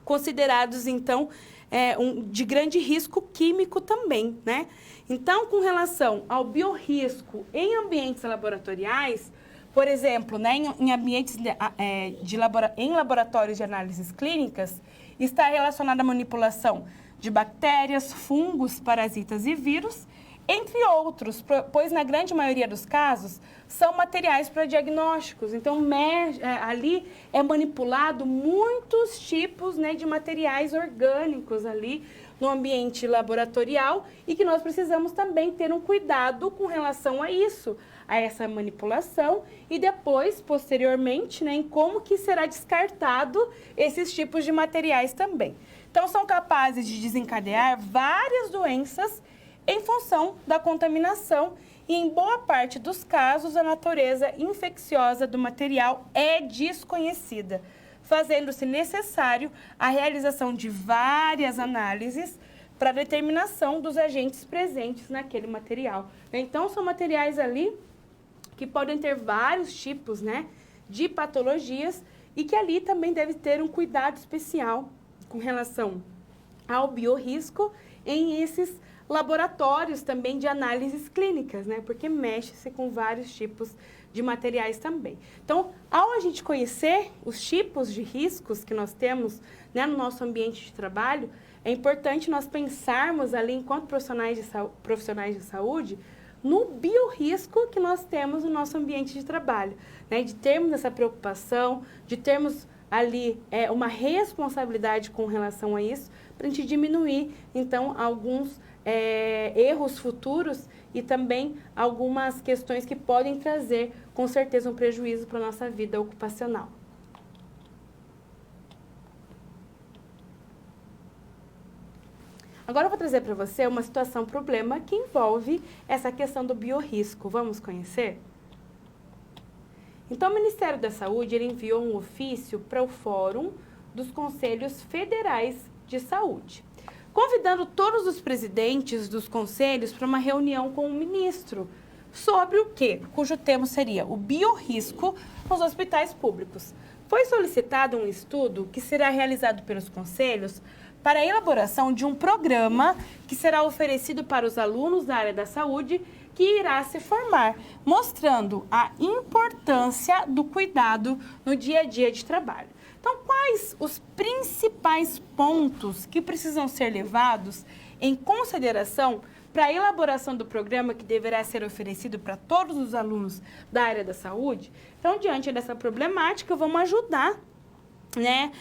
considerados, então, de grande risco químico também, né? Então, com relação ao biorrisco em ambientes laboratoriais, por exemplo, né, em ambientes em laboratórios de análises clínicas, está relacionada à manipulação de bactérias, fungos, parasitas e vírus, entre outros, pois na grande maioria dos casos são materiais para diagnósticos. Então, ali é manipulado muitos tipos, né, de materiais orgânicos ali no ambiente laboratorial e que nós precisamos também ter um cuidado com relação a isso, a essa manipulação e depois, posteriormente, né, em como que será descartado esses tipos de materiais também. Então, são capazes de desencadear várias doenças em função da contaminação e, em boa parte dos casos, a natureza infecciosa do material é desconhecida, fazendo-se necessário a realização de várias análises para a determinação dos agentes presentes naquele material. Então, são materiais ali que podem ter vários tipos, né, de patologias e que ali também deve ter um cuidado especial com relação ao biorrisco em esses laboratórios também de análises clínicas, né? Porque mexe-se com vários tipos de materiais também. Então, ao a gente conhecer os tipos de riscos que nós temos, né, no nosso ambiente de trabalho, é importante nós pensarmos ali, enquanto profissionais de saúde, no biorrisco que nós temos no nosso ambiente de trabalho, né? De termos essa preocupação, de termos ali uma responsabilidade com relação a isso, para a gente diminuir, então, alguns erros futuros e também algumas questões que podem trazer, com certeza, um prejuízo para a nossa vida ocupacional. Agora eu vou trazer para você uma situação, problema, que envolve essa questão do biorrisco. Vamos conhecer? Então, o Ministério da Saúde ele enviou um ofício para o Fórum dos Conselhos Federais de Saúde, convidando todos os presidentes dos conselhos para uma reunião com o ministro sobre o quê? Cujo tema seria o biorrisco nos hospitais públicos. Foi solicitado um estudo que será realizado pelos conselhos para a elaboração de um programa que será oferecido para os alunos da área da saúde que irá se formar, mostrando a importância do cuidado no dia a dia de trabalho. Então, quais os principais pontos que precisam ser levados em consideração para a elaboração do programa que deverá ser oferecido para todos os alunos da área da saúde? Então, diante dessa problemática, vamos ajudar, né,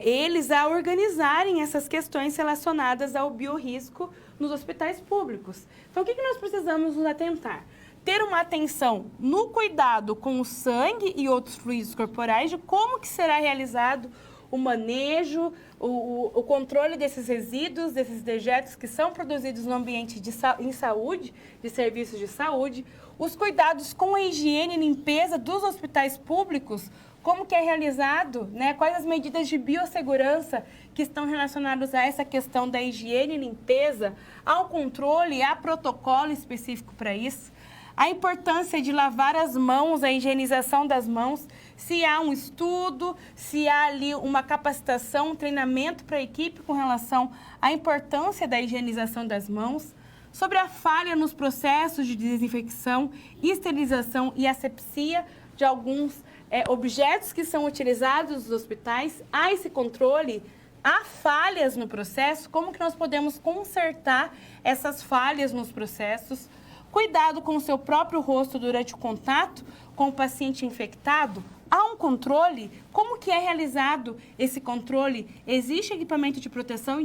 eles a organizarem essas questões relacionadas ao biorrisco nos hospitais públicos. Então, o que nós precisamos nos atentar? Ter uma atenção no cuidado com o sangue e outros fluidos corporais, de como que será realizado o manejo, o controle desses resíduos, desses dejetos que são produzidos no ambiente em saúde, de serviços de saúde, os cuidados com a higiene e limpeza dos hospitais públicos, como que é realizado, né? Quais as medidas de biossegurança que estão relacionadas a essa questão da higiene e limpeza, ao controle, a protocolo específico para isso. A importância de lavar as mãos, a higienização das mãos, se há um estudo, se há ali uma capacitação, um treinamento para a equipe com relação à importância da higienização das mãos, sobre a falha nos processos de desinfecção, esterilização e asepsia de alguns objetos que são utilizados nos hospitais. Há esse controle, há falhas no processo, como que nós podemos consertar essas falhas nos processos? Cuidado com o seu próprio rosto durante o contato com o paciente infectado. Há um controle? Como que é realizado esse controle? Existe equipamento de proteção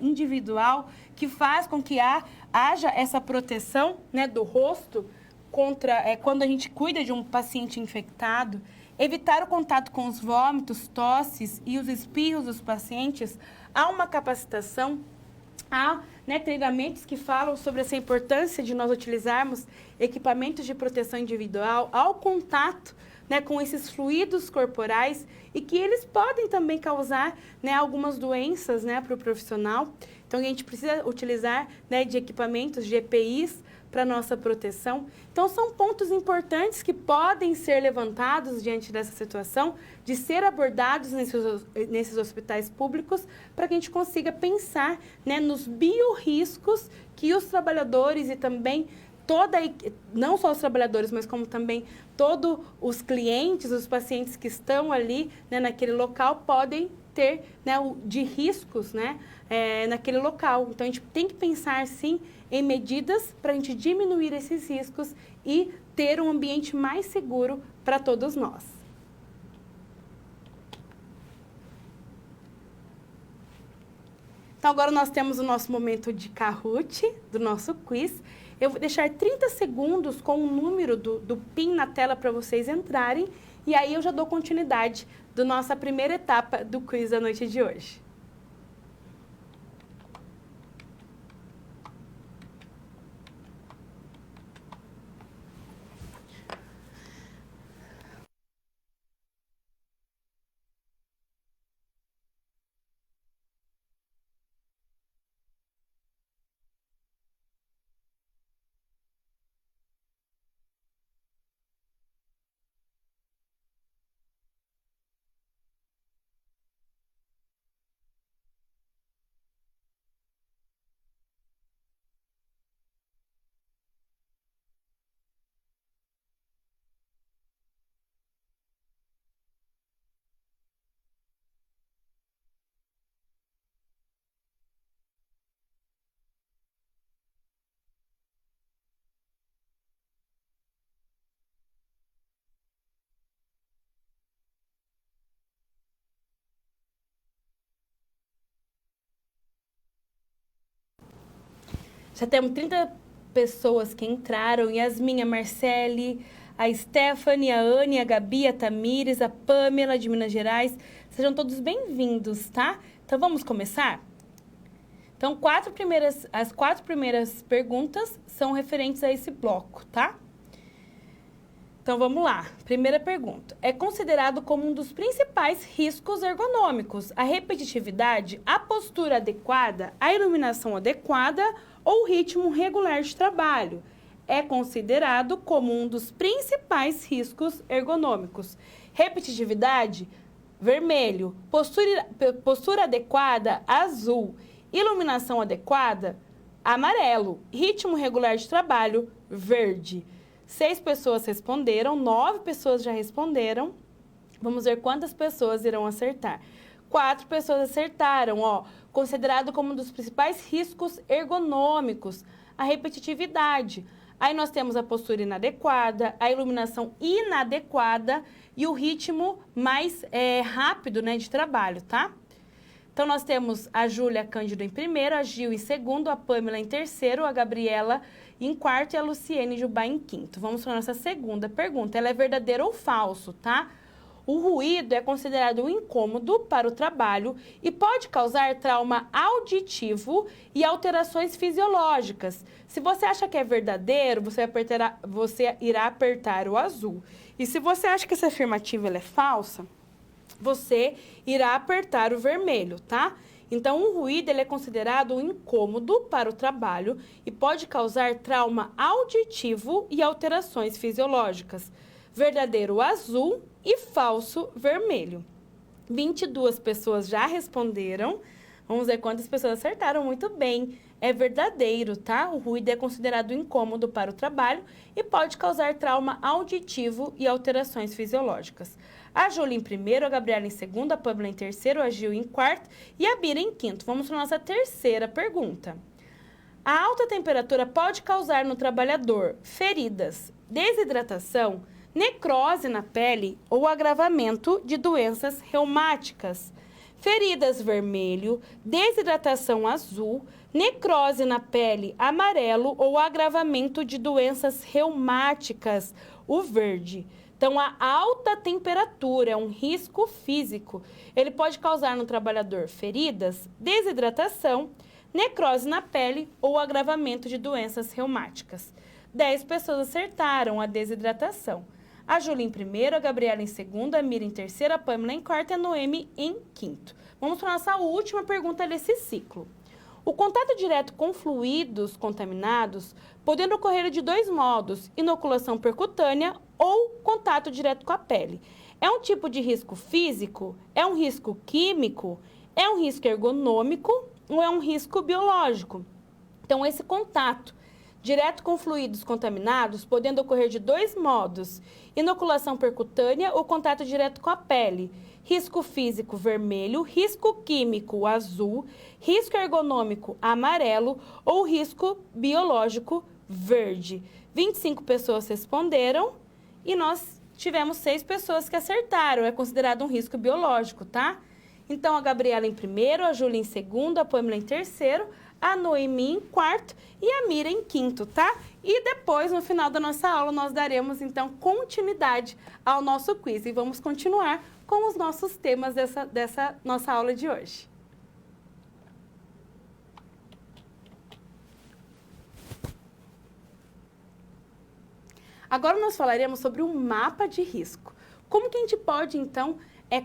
individual que faz com que haja essa proteção, né, do rosto contra quando a gente cuida de um paciente infectado? evitar o contato com os vômitos, tosses e os espirros dos pacientes. Há uma capacitação, há treinamentos que falam sobre essa importância de nós utilizarmos equipamentos de proteção individual ao contato com esses fluidos corporais e que eles podem também causar algumas doenças para o profissional. Então, a gente precisa utilizar de equipamentos, de EPIs, para nossa proteção. Então, são pontos importantes que podem ser levantados diante dessa situação, de ser abordados nesses hospitais públicos, para que a gente consiga pensar nos biorriscos que os trabalhadores e também não só os trabalhadores, mas como também todos os clientes, os pacientes que estão ali naquele local podem ter de riscos naquele local. Então, a gente tem que pensar, sim, em medidas para a gente diminuir esses riscos e ter um ambiente mais seguro para todos nós. Então, agora nós temos o nosso momento de Kahoot, do nosso quiz. Eu vou deixar 30 segundos com o número do PIN na tela para vocês entrarem. E aí eu já dou continuidade da nossa primeira etapa do quiz da noite de hoje. Já temos 30 pessoas que entraram: Yasmin, a Marcele, a Stephanie, a Anne, a Gabi, a Tamires, a Pamela de Minas Gerais. Sejam todos bem-vindos, tá? Então, vamos começar? Então, as 4 primeiras perguntas são referentes a esse bloco, tá? Então, vamos lá. Primeira pergunta. É considerado como um dos principais riscos ergonômicos a repetitividade, a postura adequada, a iluminação adequada ou o ritmo regular de trabalho? É considerado como um dos principais riscos ergonômicos. Repetitividade, vermelho. Postura adequada, azul. Iluminação adequada, amarelo. Ritmo regular de trabalho, verde. 6 pessoas responderam, 9 pessoas já responderam. Vamos ver quantas pessoas irão acertar. 4 pessoas acertaram, ó. Considerado como um dos principais riscos ergonômicos, a repetitividade. Aí nós temos a postura inadequada, a iluminação inadequada e o ritmo mais rápido, de trabalho, tá? Então, nós temos a Júlia Cândido em primeiro, a Gil em segundo, a Pamela em terceiro, a Gabriela em quarto e a Luciene Jubá em quinto. Vamos para a nossa segunda pergunta. Ela é verdadeira ou falso, tá? O ruído é considerado um incômodo para o trabalho e pode causar trauma auditivo e alterações fisiológicas. Se você acha que é verdadeiro, você irá apertar o azul. E se você acha que essa afirmativa ela é falsa, você irá apertar o vermelho, tá? Então, o ruído ele é considerado um incômodo para o trabalho e pode causar trauma auditivo e alterações fisiológicas. Verdadeiro azul e falso vermelho. 22 pessoas já responderam. Vamos ver quantas pessoas acertaram. Muito bem. É verdadeiro, tá? O ruído é considerado incômodo para o trabalho e pode causar trauma auditivo e alterações fisiológicas. A Júlia em primeiro, a Gabriela em segundo, a Pamela em terceiro, a Gil em quarto e a Bira em quinto. Vamos para a nossa terceira pergunta. A alta temperatura pode causar no trabalhador feridas, desidratação, necrose na pele ou agravamento de doenças reumáticas. Feridas vermelho, desidratação azul, necrose na pele amarelo ou agravamento de doenças reumáticas, o verde. Então, a alta temperatura é um risco físico. Ele pode causar no trabalhador feridas, desidratação, necrose na pele ou agravamento de doenças reumáticas. 10 pessoas acertaram a desidratação. A Júlia em primeiro, a Gabriela em segundo, a Mira em terceiro, a Pamela em quarto e a Noemi em quinto. Vamos para a nossa última pergunta desse ciclo. O contato direto com fluidos contaminados podendo ocorrer de 2 modos, inoculação percutânea ou contato direto com a pele. É um tipo de risco físico? É um risco químico? É um risco ergonômico ou é um risco biológico? Então, esse contato direto com fluidos contaminados, podendo ocorrer de 2 modos, inoculação percutânea ou contato direto com a pele. Risco físico vermelho, risco químico azul, risco ergonômico amarelo ou risco biológico verde. 25 pessoas responderam e nós tivemos 6 pessoas que acertaram. É considerado um risco biológico, tá? Então, a Gabriela em primeiro, a Júlia em segundo, a Pamela em terceiro, a Noemi em quarto e a Mira em quinto, tá? E depois, no final da nossa aula, nós daremos, então, continuidade ao nosso quiz. E vamos continuar com os nossos temas dessa nossa aula de hoje. Agora nós falaremos sobre um mapa de risco. Como que a gente pode, então,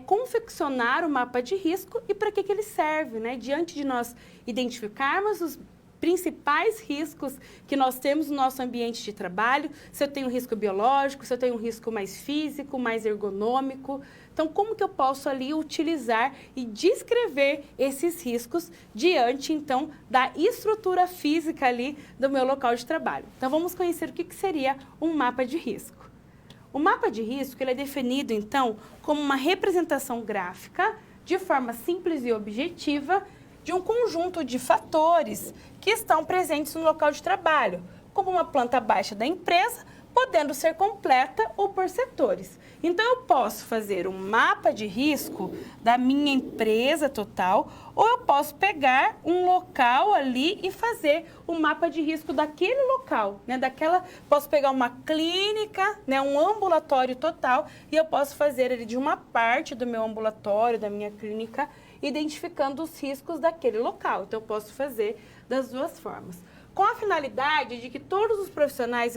confeccionar o mapa de risco e para que ele serve, né? Diante de nós identificarmos os principais riscos que nós temos no nosso ambiente de trabalho, se eu tenho um risco biológico, se eu tenho um risco mais físico, mais ergonômico. Então, como que eu posso ali utilizar e descrever esses riscos diante, então, da estrutura física ali do meu local de trabalho? Então, vamos conhecer o que seria um mapa de risco. O mapa de risco ele é definido, então, como uma representação gráfica, de forma simples e objetiva, de um conjunto de fatores que estão presentes no local de trabalho, como uma planta baixa da empresa, podendo ser completa ou por setores. Então, eu posso fazer um mapa de risco da minha empresa total, ou eu posso pegar um local ali e fazer um mapa de risco daquele local, né? Posso pegar uma clínica, né? Um ambulatório total, e eu posso fazer ele de uma parte do meu ambulatório, da minha clínica, identificando os riscos daquele local. Então, eu posso fazer das 2 formas. Com a finalidade de que todos os profissionais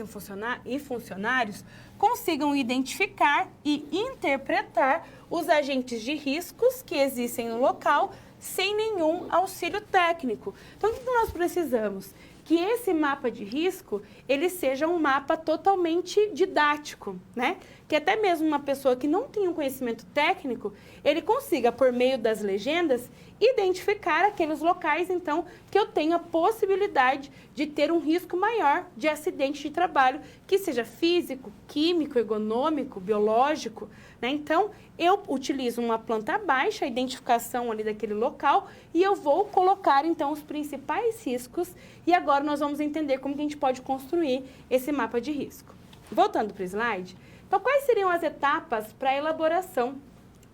e funcionários consigam identificar e interpretar os agentes de riscos que existem no local sem nenhum auxílio técnico. Então, o que nós precisamos? Que esse mapa de risco, ele seja um mapa totalmente didático, né? Que até mesmo uma pessoa que não tem um conhecimento técnico, ele consiga, por meio das legendas, identificar aqueles locais, então, que eu tenho a possibilidade de ter um risco maior de acidente de trabalho, que seja físico, químico, ergonômico, biológico, né? Então, eu utilizo uma planta baixa, a identificação ali daquele local, e eu vou colocar, então, os principais riscos, e agora nós vamos entender como que a gente pode construir esse mapa de risco. Voltando para o slide, então, quais seriam as etapas para a elaboração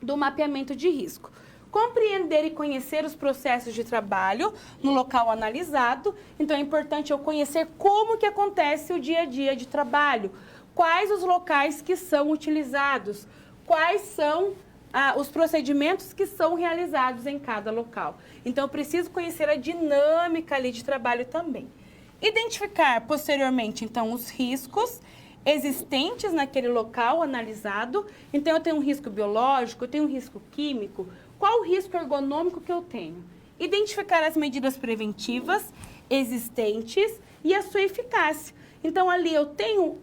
do mapeamento de risco? Compreender e conhecer os processos de trabalho no local analisado. Então, é importante eu conhecer como que acontece o dia a dia de trabalho, quais os locais que são utilizados, quais são os procedimentos que são realizados em cada local. Então, eu preciso conhecer a dinâmica ali de trabalho também. Identificar, posteriormente, então, os riscos existentes naquele local analisado. Então, eu tenho um risco biológico, eu tenho um risco químico. Qual o risco ergonômico que eu tenho? Identificar as medidas preventivas existentes e a sua eficácia. Então, ali eu tenho,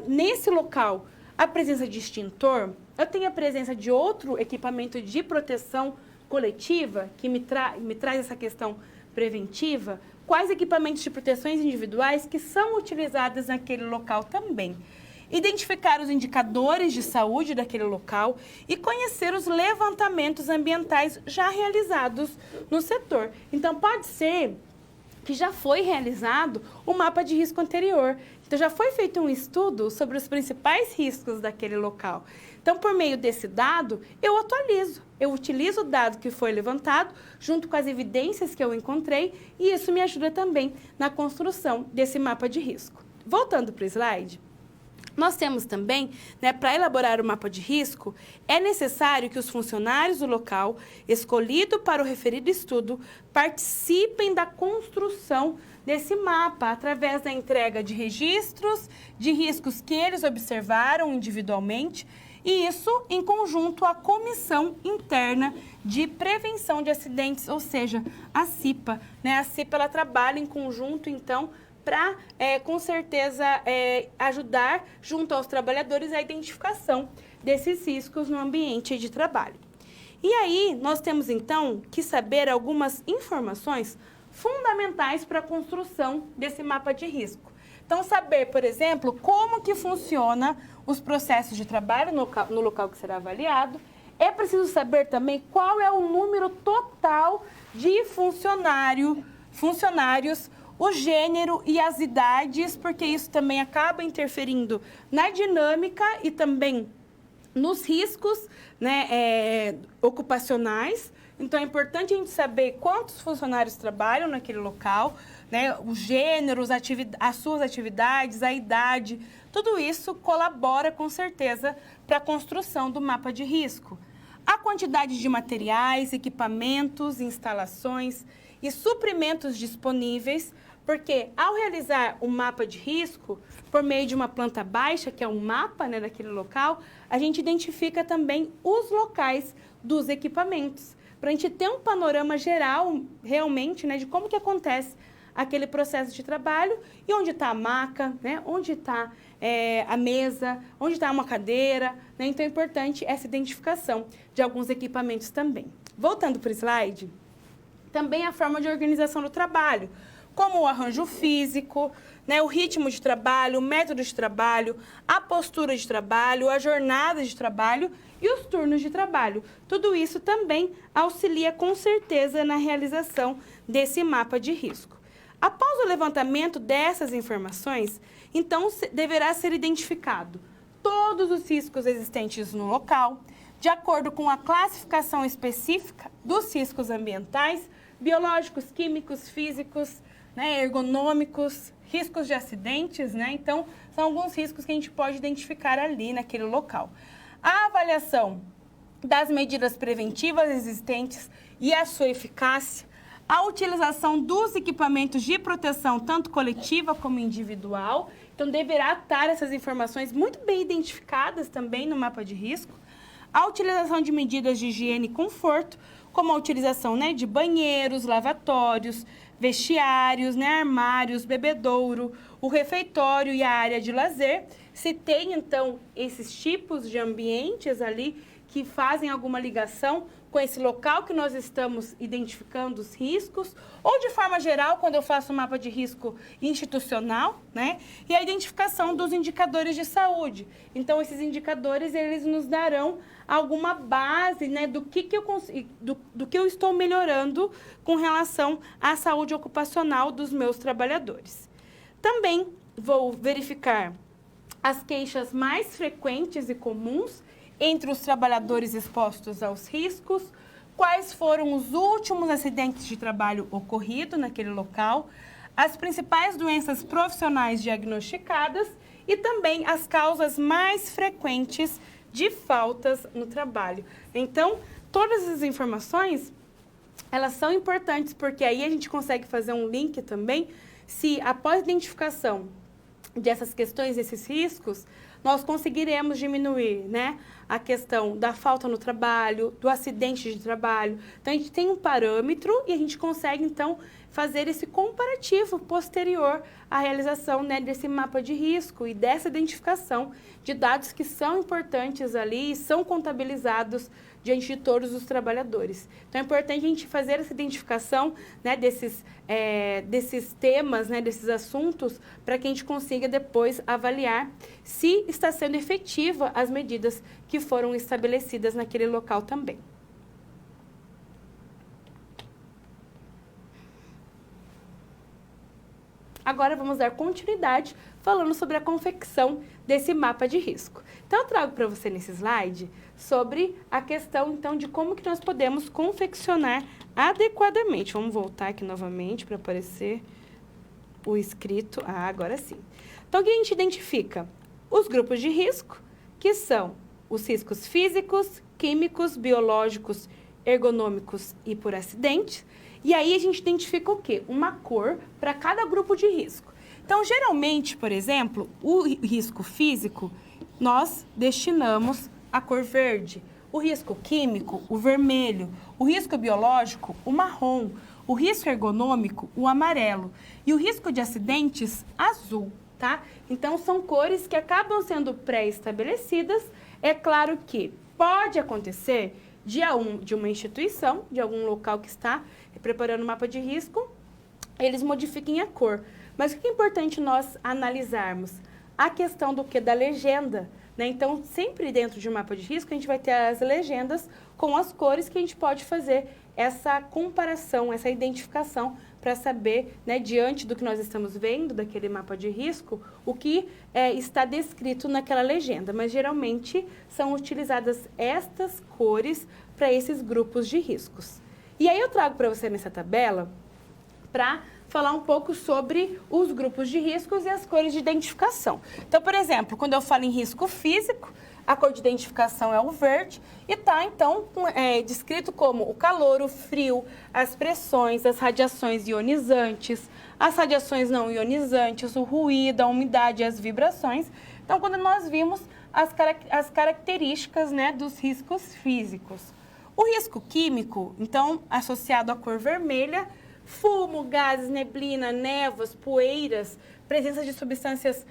nesse local, a presença de extintor, eu tenho a presença de outro equipamento de proteção coletiva que me traz essa questão preventiva. Quais equipamentos de proteções individuais que são utilizados naquele local também. Identificar os indicadores de saúde daquele local e conhecer os levantamentos ambientais já realizados no setor. Então, pode ser que já foi realizado o mapa de risco anterior. Então, já foi feito um estudo sobre os principais riscos daquele local. Então, por meio desse dado, eu atualizo. Eu utilizo o dado que foi levantado junto com as evidências que eu encontrei e isso me ajuda também na construção desse mapa de risco. Voltando para o slide, Nós temos também, né, para elaborar o mapa de risco, é necessário que os funcionários do local, escolhido para o referido estudo, participem da construção desse mapa, através da entrega de registros, de riscos que eles observaram individualmente, e isso em conjunto à Comissão Interna de Prevenção de Acidentes, ou seja, a CIPA. Né? A CIPA ela trabalha em conjunto, então, para, com certeza, ajudar, junto aos trabalhadores, a identificação desses riscos no ambiente de trabalho. E aí, nós temos, então, que saber algumas informações fundamentais para a construção desse mapa de risco. Então, saber, por exemplo, como que funciona os processos de trabalho no local que será avaliado. É preciso saber também qual é o número total de funcionários, o gênero e as idades, porque isso também acaba interferindo na dinâmica e também nos riscos, né, ocupacionais. Então, é importante a gente saber quantos funcionários trabalham naquele local, né, os gêneros, as suas atividades, a idade, tudo isso colabora com certeza para a construção do mapa de risco. A quantidade de materiais, equipamentos, instalações e suprimentos disponíveis, porque ao realizar o mapa de risco, por meio de uma planta baixa, que é um mapa, né, daquele local, a gente identifica também os locais dos equipamentos, para a gente ter um panorama geral, realmente, né, de como que acontece aquele processo de trabalho e onde está a maca, né, onde está a mesa, onde está uma cadeira. Né, então, é importante essa identificação de alguns equipamentos também. Voltando para o slide, também a forma de organização do trabalho, como o arranjo físico, né, o ritmo de trabalho, o método de trabalho, a postura de trabalho, a jornada de trabalho e os turnos de trabalho. Tudo isso também auxilia com certeza na realização desse mapa de risco. Após o levantamento dessas informações, então deverá ser identificado todos os riscos existentes no local, de acordo com a classificação específica dos riscos ambientais, biológicos, químicos, físicos, né, ergonômicos, riscos de acidentes, né? Então, são alguns riscos que a gente pode identificar ali naquele local. A avaliação das medidas preventivas existentes e a sua eficácia, a utilização dos equipamentos de proteção, tanto coletiva como individual. Então, deverá estar essas informações muito bem identificadas também no mapa de risco. A utilização de medidas de higiene e conforto, como a utilização, né, de banheiros, lavatórios, vestiários, né, armários, bebedouro, o refeitório e a área de lazer. Se tem, então, esses tipos de ambientes ali que fazem alguma ligação com esse local que nós estamos identificando os riscos, ou de forma geral, quando eu faço um mapa de risco institucional, né? E a identificação dos indicadores de saúde. Então, esses indicadores, eles nos darão alguma base, né, do que eu estou melhorando com relação à saúde ocupacional dos meus trabalhadores. Também vou verificar as queixas mais frequentes e comuns entre os trabalhadores expostos aos riscos, quais foram os últimos acidentes de trabalho ocorridos naquele local, as principais doenças profissionais diagnosticadas e também as causas mais frequentes de faltas no trabalho. Então, todas essas informações, elas são importantes, porque aí a gente consegue fazer um link também, se após a identificação dessas questões, desses riscos, nós conseguiremos diminuir, né, a questão da falta no trabalho, do acidente de trabalho. Então, a gente tem um parâmetro e a gente consegue, então, fazer esse comparativo posterior à realização, né, desse mapa de risco e dessa identificação de dados que são importantes ali e são contabilizados diante de todos os trabalhadores. Então, é importante a gente fazer essa identificação, né, desses temas, né, desses assuntos, para que a gente consiga depois avaliar se está sendo efetiva as medidas que foram estabelecidas naquele local também. Agora vamos dar continuidade falando sobre a confecção desse mapa de risco. Então, eu trago para você nesse slide sobre a questão, então, de como que nós podemos confeccionar adequadamente. Vamos voltar aqui novamente para aparecer o escrito. Ah, agora sim. Então, o que a gente identifica? os grupos de risco, que são os riscos físicos, químicos, biológicos, ergonômicos e por acidente. E aí a gente identifica o quê? Uma cor para cada grupo de risco. Então, geralmente, por exemplo, o risco físico, nós destinamos a cor verde. O risco químico, o vermelho. O risco biológico, o marrom. O risco ergonômico, o amarelo. E o risco de acidentes, azul, tá? Então, são cores que acabam sendo pré-estabelecidas. É claro que pode acontecer de uma instituição, de algum local que está preparando o mapa de risco, eles modifiquem a cor. Mas o que é importante nós analisarmos? A questão do que? Da legenda. Né? Então, sempre dentro de um mapa de risco, a gente vai ter as legendas com as cores que a gente pode fazer essa comparação, essa identificação para saber, né, diante do que nós estamos vendo, daquele mapa de risco, o que está descrito naquela legenda. Mas, geralmente, são utilizadas estas cores para esses grupos de riscos. E aí eu trago para você nessa tabela para falar um pouco sobre os grupos de riscos e as cores de identificação. Então, por exemplo, quando eu falo em risco físico, a cor de identificação é o verde e está, então, descrito como o calor, o frio, as pressões, as radiações ionizantes, as radiações não ionizantes, o ruído, a umidade e as vibrações. Então, quando nós vimos as características, né, dos riscos físicos. O risco químico, então, associado à cor vermelha, fumo, gases, neblina, névoas, poeiras, presença de substâncias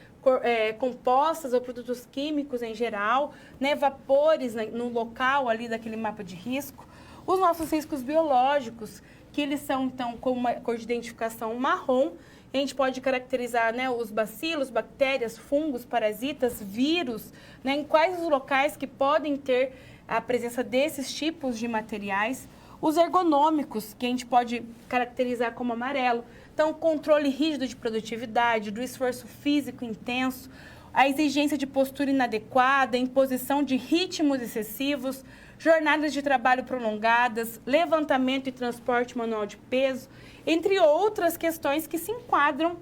compostas ou produtos químicos em geral, né, vapores no local ali daquele mapa de risco. Os nossos riscos biológicos, que eles são, então, com uma cor de identificação marrom. A gente pode caracterizar, né, os bacilos, bactérias, fungos, parasitas, vírus, né, em quais os locais que podem ter a presença desses tipos de materiais. Os ergonômicos, que a gente pode caracterizar como amarelo. Então, controle rígido de produtividade, do esforço físico intenso, a exigência de postura inadequada, imposição de ritmos excessivos, jornadas de trabalho prolongadas, levantamento e transporte manual de peso, entre outras questões que se enquadram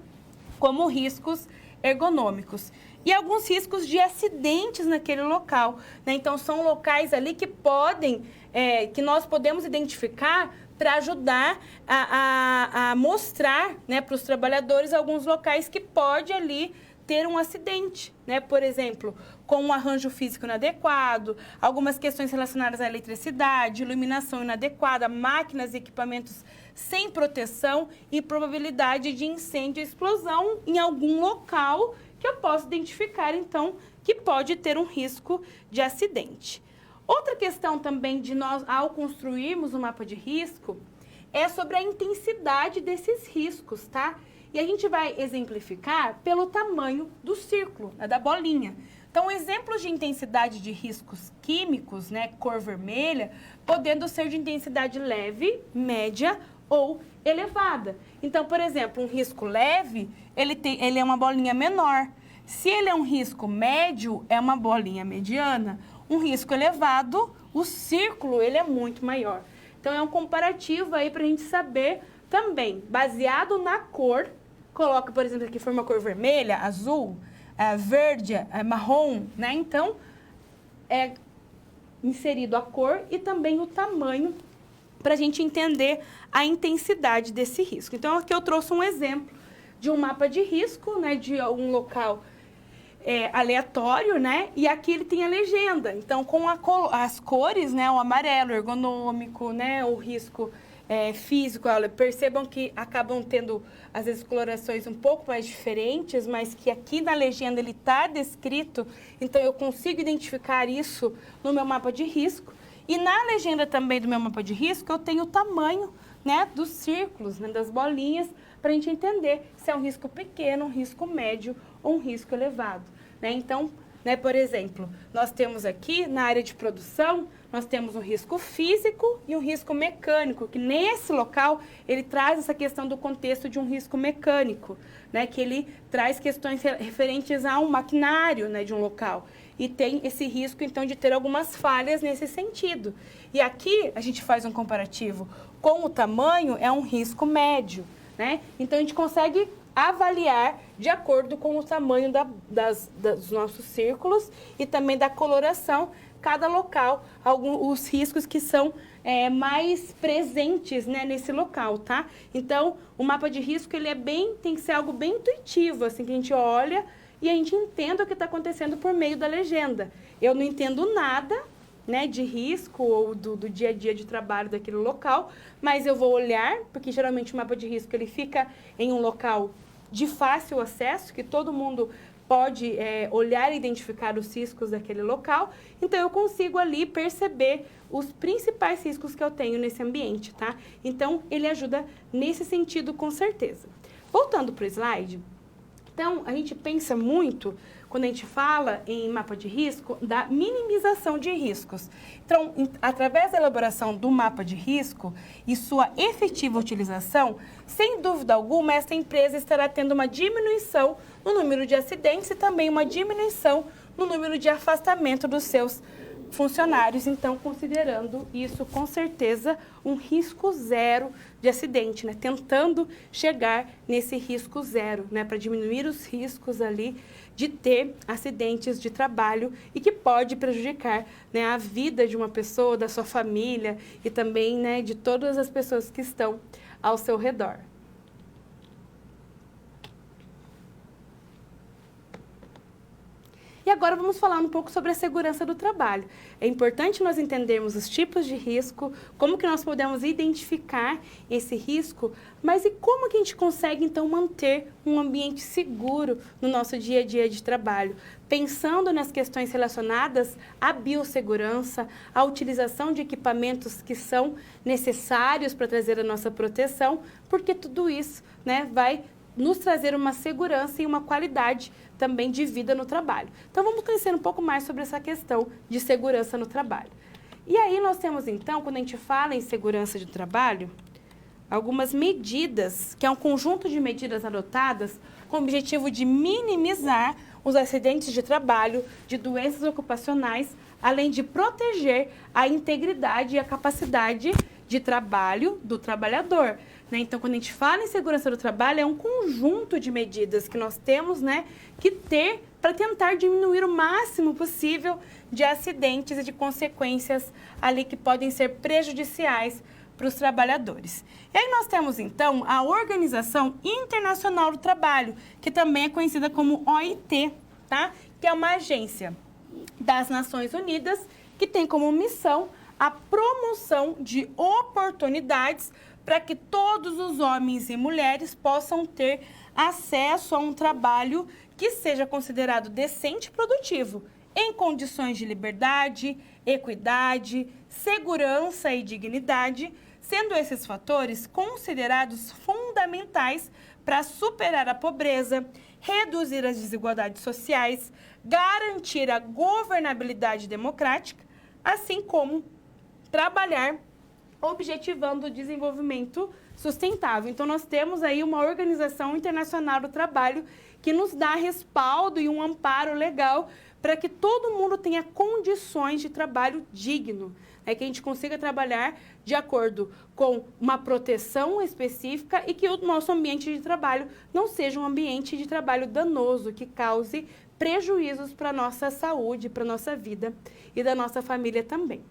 como riscos ergonômicos. E alguns riscos de acidentes naquele local, né? Então, são locais ali que que nós podemos identificar para ajudar a mostrar, né, para os trabalhadores alguns locais que pode ali ter um acidente, né? Por exemplo, com um arranjo físico inadequado, algumas questões relacionadas à eletricidade, iluminação inadequada, máquinas e equipamentos sem proteção e probabilidade de incêndio e explosão em algum local que eu posso identificar, então, que pode ter um risco de acidente. Outra questão também de nós, ao construirmos um mapa de risco, é sobre a intensidade desses riscos, tá? E a gente vai exemplificar pelo tamanho do círculo, né, da bolinha. Então, exemplos de intensidade de riscos químicos, né, cor vermelha, podendo ser de intensidade leve, média ou elevada. Então, por exemplo, um risco leve, ele é uma bolinha menor. Se ele é um risco médio, é uma bolinha mediana. Um risco elevado, o círculo ele é muito maior. Então, é um comparativo aí para a gente saber também, baseado na cor. Coloca, por exemplo, aqui foi uma cor vermelha, azul, verde, marrom, né? Então, é inserido a cor e também o tamanho para a gente entender a intensidade desse risco. Então, aqui eu trouxe um exemplo de um mapa de risco, né? De um local aleatório, né? E aqui ele tem a legenda. Então, com as cores, né? O amarelo, ergonômico, né? O risco físico, olha, percebam que acabam tendo, às vezes, colorações um pouco mais diferentes, mas que aqui na legenda ele está descrito, então eu consigo identificar isso no meu mapa de risco. E na legenda também do meu mapa de risco, eu tenho o tamanho, né, dos círculos, né, das bolinhas, para a gente entender se é um risco pequeno, um risco médio ou um risco elevado. Né? Então, né, por exemplo, nós temos aqui, na área de produção, nós temos um risco físico e um risco mecânico, que nesse local ele traz essa questão do contexto de um risco mecânico, né, que ele traz questões referentes a um maquinário, né, de um local. E tem esse risco, então, de ter algumas falhas nesse sentido. E aqui a gente faz um comparativo com o tamanho, é um risco médio. Né? Então, a gente consegue avaliar de acordo com o tamanho dos nossos círculos e também da coloração, cada local, os riscos que são mais presentes, né, nesse local, tá? Então, o mapa de risco, ele tem que ser algo bem intuitivo, assim, que a gente olha e a gente entenda o que está acontecendo por meio da legenda. Eu não entendo nada, né, de risco ou do dia a dia de trabalho daquele local, mas eu vou olhar, porque geralmente o mapa de risco ele fica em um local de fácil acesso, que todo mundo pode olhar e identificar os riscos daquele local, então eu consigo ali perceber os principais riscos que eu tenho nesse ambiente, tá? Então, ele ajuda nesse sentido, com certeza. Voltando para o slide, então, a gente pensa muito, quando a gente fala em mapa de risco, da minimização de riscos. Então, através da elaboração do mapa de risco e sua efetiva utilização, sem dúvida alguma, essa empresa estará tendo uma diminuição no número de acidentes e também uma diminuição no número de afastamento dos seus funcionários. Então, considerando isso, com certeza, um risco zero de acidente, né? Tentando chegar nesse risco zero, né? Para diminuir os riscos ali de ter acidentes de trabalho e que pode prejudicar, né, a vida de uma pessoa, da sua família e também, né, de todas as pessoas que estão ao seu redor. E agora vamos falar um pouco sobre a segurança do trabalho. É importante nós entendermos os tipos de risco, como que nós podemos identificar esse risco, mas e como que a gente consegue, então, manter um ambiente seguro no nosso dia a dia de trabalho? Pensando nas questões relacionadas à biossegurança, à utilização de equipamentos que são necessários para trazer a nossa proteção, porque tudo isso, né, vai nos trazer uma segurança e uma qualidade também de vida no trabalho. Então, vamos conhecer um pouco mais sobre essa questão de segurança no trabalho. E aí nós temos, então, quando a gente fala em segurança de trabalho, algumas medidas, que é um conjunto de medidas adotadas com o objetivo de minimizar os acidentes de trabalho, de doenças ocupacionais, além de proteger a integridade e a capacidade de trabalho do trabalhador. Então, quando a gente fala em segurança do trabalho, é um conjunto de medidas que nós temos, né, que ter para tentar diminuir o máximo possível de acidentes e de consequências ali que podem ser prejudiciais para os trabalhadores. E aí nós temos, então, a Organização Internacional do Trabalho, que também é conhecida como OIT, tá? Que é uma agência das Nações Unidas que tem como missão a promoção de oportunidades para que todos os homens e mulheres possam ter acesso a um trabalho que seja considerado decente e produtivo, em condições de liberdade, equidade, segurança e dignidade, sendo esses fatores considerados fundamentais para superar a pobreza, reduzir as desigualdades sociais, garantir a governabilidade democrática, assim como trabalhar objetivando o desenvolvimento sustentável. Então, nós temos aí uma Organização Internacional do Trabalho que nos dá respaldo e um amparo legal para que todo mundo tenha condições de trabalho digno, que a gente consiga trabalhar de acordo com uma proteção específica e que o nosso ambiente de trabalho não seja um ambiente de trabalho danoso, que cause prejuízos para a nossa saúde, para a nossa vida e da nossa família também.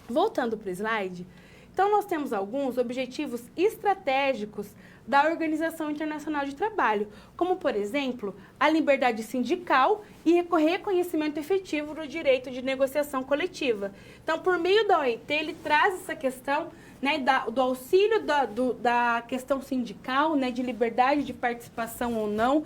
Voltando para o slide, então nós temos alguns objetivos estratégicos da Organização Internacional de Trabalho, como, por exemplo, a liberdade sindical e reconhecimento efetivo do direito de negociação coletiva. Então, por meio da OIT, ele traz essa questão, né, do auxílio da questão sindical, né, de liberdade de participação ou não,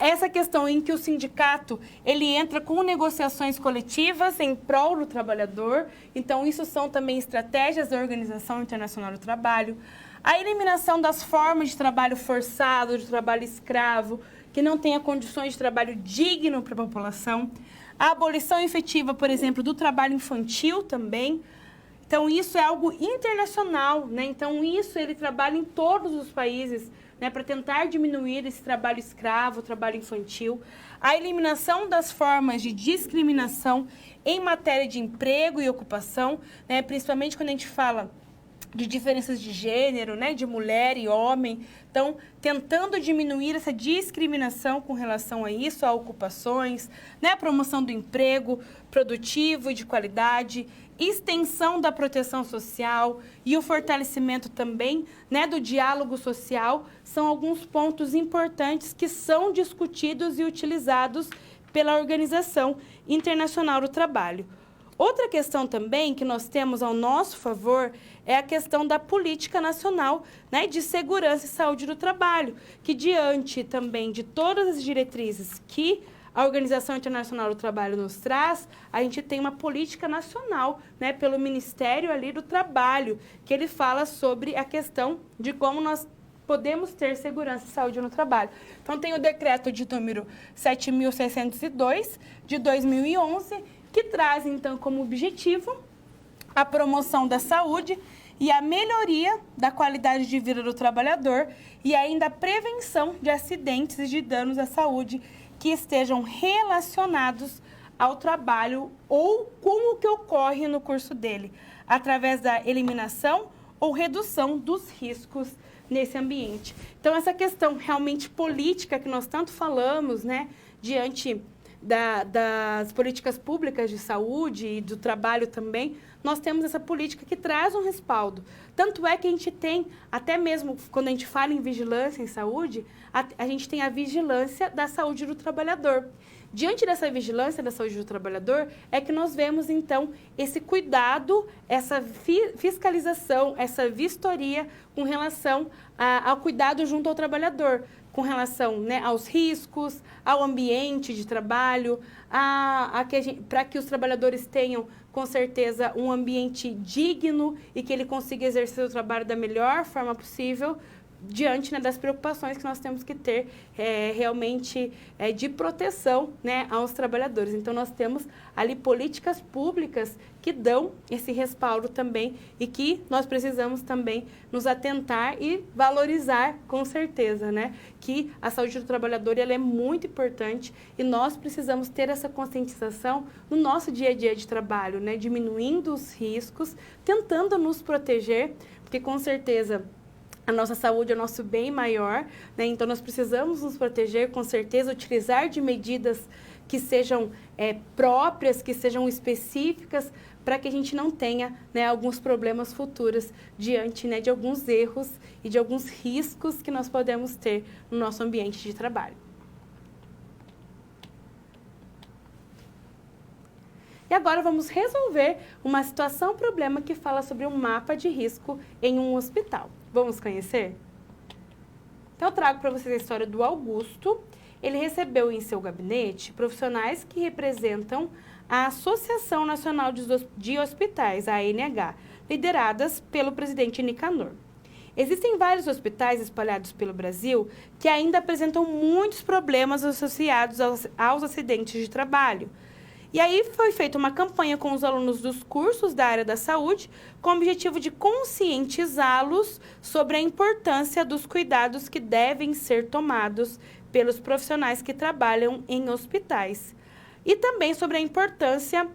essa questão em que o sindicato ele entra com negociações coletivas em prol do trabalhador. Então, isso são também estratégias da Organização Internacional do Trabalho. A eliminação das formas de trabalho forçado, de trabalho escravo, que não tenha condições de trabalho digno para a população. A abolição efetiva, por exemplo, do trabalho infantil também. Então, isso é algo internacional, né? Então, isso ele trabalha em todos os países, né, para tentar diminuir esse trabalho escravo, trabalho infantil. A eliminação das formas de discriminação em matéria de emprego e ocupação, né, principalmente quando a gente fala de diferenças de gênero, né, de mulher e homem. Então, tentando diminuir essa discriminação com relação a isso, a ocupações, né, a promoção do emprego produtivo e de qualidade, extensão da proteção social e o fortalecimento também, né, do diálogo social, são alguns pontos importantes que são discutidos e utilizados pela Organização Internacional do Trabalho. Outra questão também que nós temos ao nosso favor é a questão da política nacional, né, de segurança e saúde do trabalho, que diante também de todas as diretrizes que a Organização Internacional do Trabalho nos traz, a gente tem uma política nacional, né, pelo Ministério ali do Trabalho, que ele fala sobre a questão de como nós podemos ter segurança e saúde no trabalho. Então, tem o decreto de número 7.602, de 2011, que traz, então, como objetivo a promoção da saúde e a melhoria da qualidade de vida do trabalhador e ainda a prevenção de acidentes e de danos à saúde que estejam relacionados ao trabalho ou com o que ocorre no curso dele, através da eliminação ou redução dos riscos nesse ambiente. Então, essa questão realmente política que nós tanto falamos, né, diante das políticas públicas de saúde e do trabalho também, nós temos essa política que traz um respaldo. Tanto é que a gente tem, até mesmo quando a gente fala em vigilância em saúde, a gente tem a vigilância da saúde do trabalhador. Diante dessa vigilância da saúde do trabalhador, é que nós vemos, então, esse cuidado, essa fiscalização, essa vistoria com relação ao cuidado junto ao trabalhador, com relação, né, aos riscos, ao ambiente de trabalho, para que os trabalhadores tenham, com certeza, um ambiente digno e que ele consiga exercer o trabalho da melhor forma possível, diante, né, das preocupações que nós temos que ter realmente de proteção, né, aos trabalhadores. Então, nós temos ali políticas públicas que dão esse respaldo também e que nós precisamos também nos atentar e valorizar com certeza, né, que a saúde do trabalhador ela é muito importante e nós precisamos ter essa conscientização no nosso dia a dia de trabalho, né, diminuindo os riscos, tentando nos proteger, porque com certeza a nossa saúde é o nosso bem maior, né? Então, nós precisamos nos proteger, com certeza, utilizar de medidas que sejam próprias, que sejam específicas, para que a gente não tenha, né, alguns problemas futuros diante, né, de alguns erros e de alguns riscos que nós podemos ter no nosso ambiente de trabalho. E agora vamos resolver uma situação, problema que fala sobre um mapa de risco em um hospital. Vamos conhecer? Então, eu trago para vocês a história do Augusto. Ele recebeu em seu gabinete profissionais que representam a Associação Nacional de Hospitais, a ANH, lideradas pelo presidente Nicanor. Existem vários hospitais espalhados pelo Brasil que ainda apresentam muitos problemas associados aos acidentes de trabalho. E aí foi feita uma campanha com os alunos dos cursos da área da saúde com o objetivo de conscientizá-los sobre a importância dos cuidados que devem ser tomados pelos profissionais que trabalham em hospitais. E também sobre a importância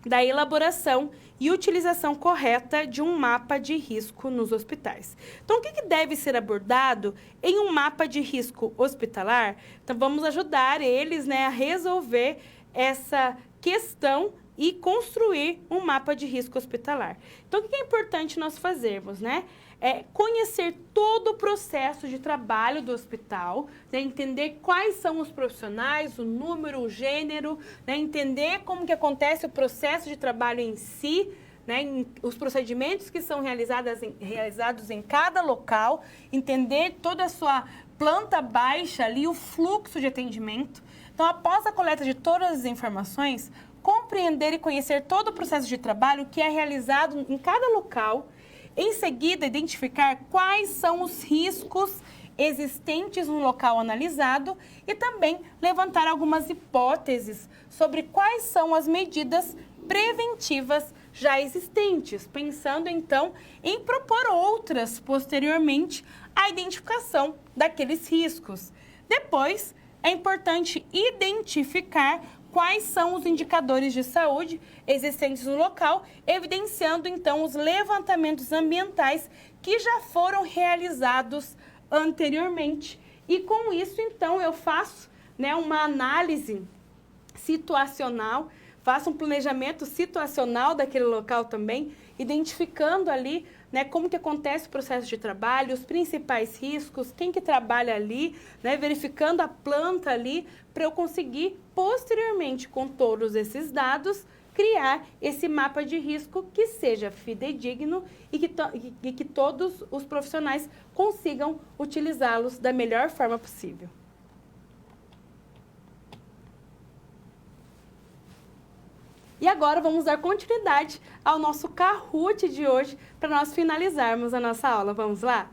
da elaboração e utilização correta de um mapa de risco nos hospitais. Então, o que deve ser abordado em um mapa de risco hospitalar? Então, vamos ajudar eles, né, a resolver essa questão e construir um mapa de risco hospitalar. Então, o que é importante nós fazermos, né? É conhecer todo o processo de trabalho do hospital, né? Entender quais são os profissionais, o número, o gênero, né? Entender como que acontece o processo de trabalho em si, né? Os procedimentos que são realizados em cada local, entender toda a sua planta baixa ali, o fluxo de atendimento. Então, após a coleta de todas as informações, compreender e conhecer todo o processo de trabalho que é realizado em cada local. Em seguida, identificar quais são os riscos existentes no local analisado e também levantar algumas hipóteses sobre quais são as medidas preventivas já existentes, pensando então em propor outras posteriormente à identificação daqueles riscos. Depois, é importante identificar quais são os indicadores de saúde existentes no local, evidenciando, então, os levantamentos ambientais que já foram realizados anteriormente. E com isso, então, eu faço, né, uma análise situacional, faço um planejamento situacional daquele local também, identificando ali, né, como que acontece o processo de trabalho, os principais riscos, quem que trabalha ali, né, verificando a planta ali, para eu conseguir, posteriormente, com todos esses dados, criar esse mapa de risco que seja fidedigno e que todos os profissionais consigam utilizá-los da melhor forma possível. E agora vamos dar continuidade ao nosso Kahoot de hoje para nós finalizarmos a nossa aula. Vamos lá?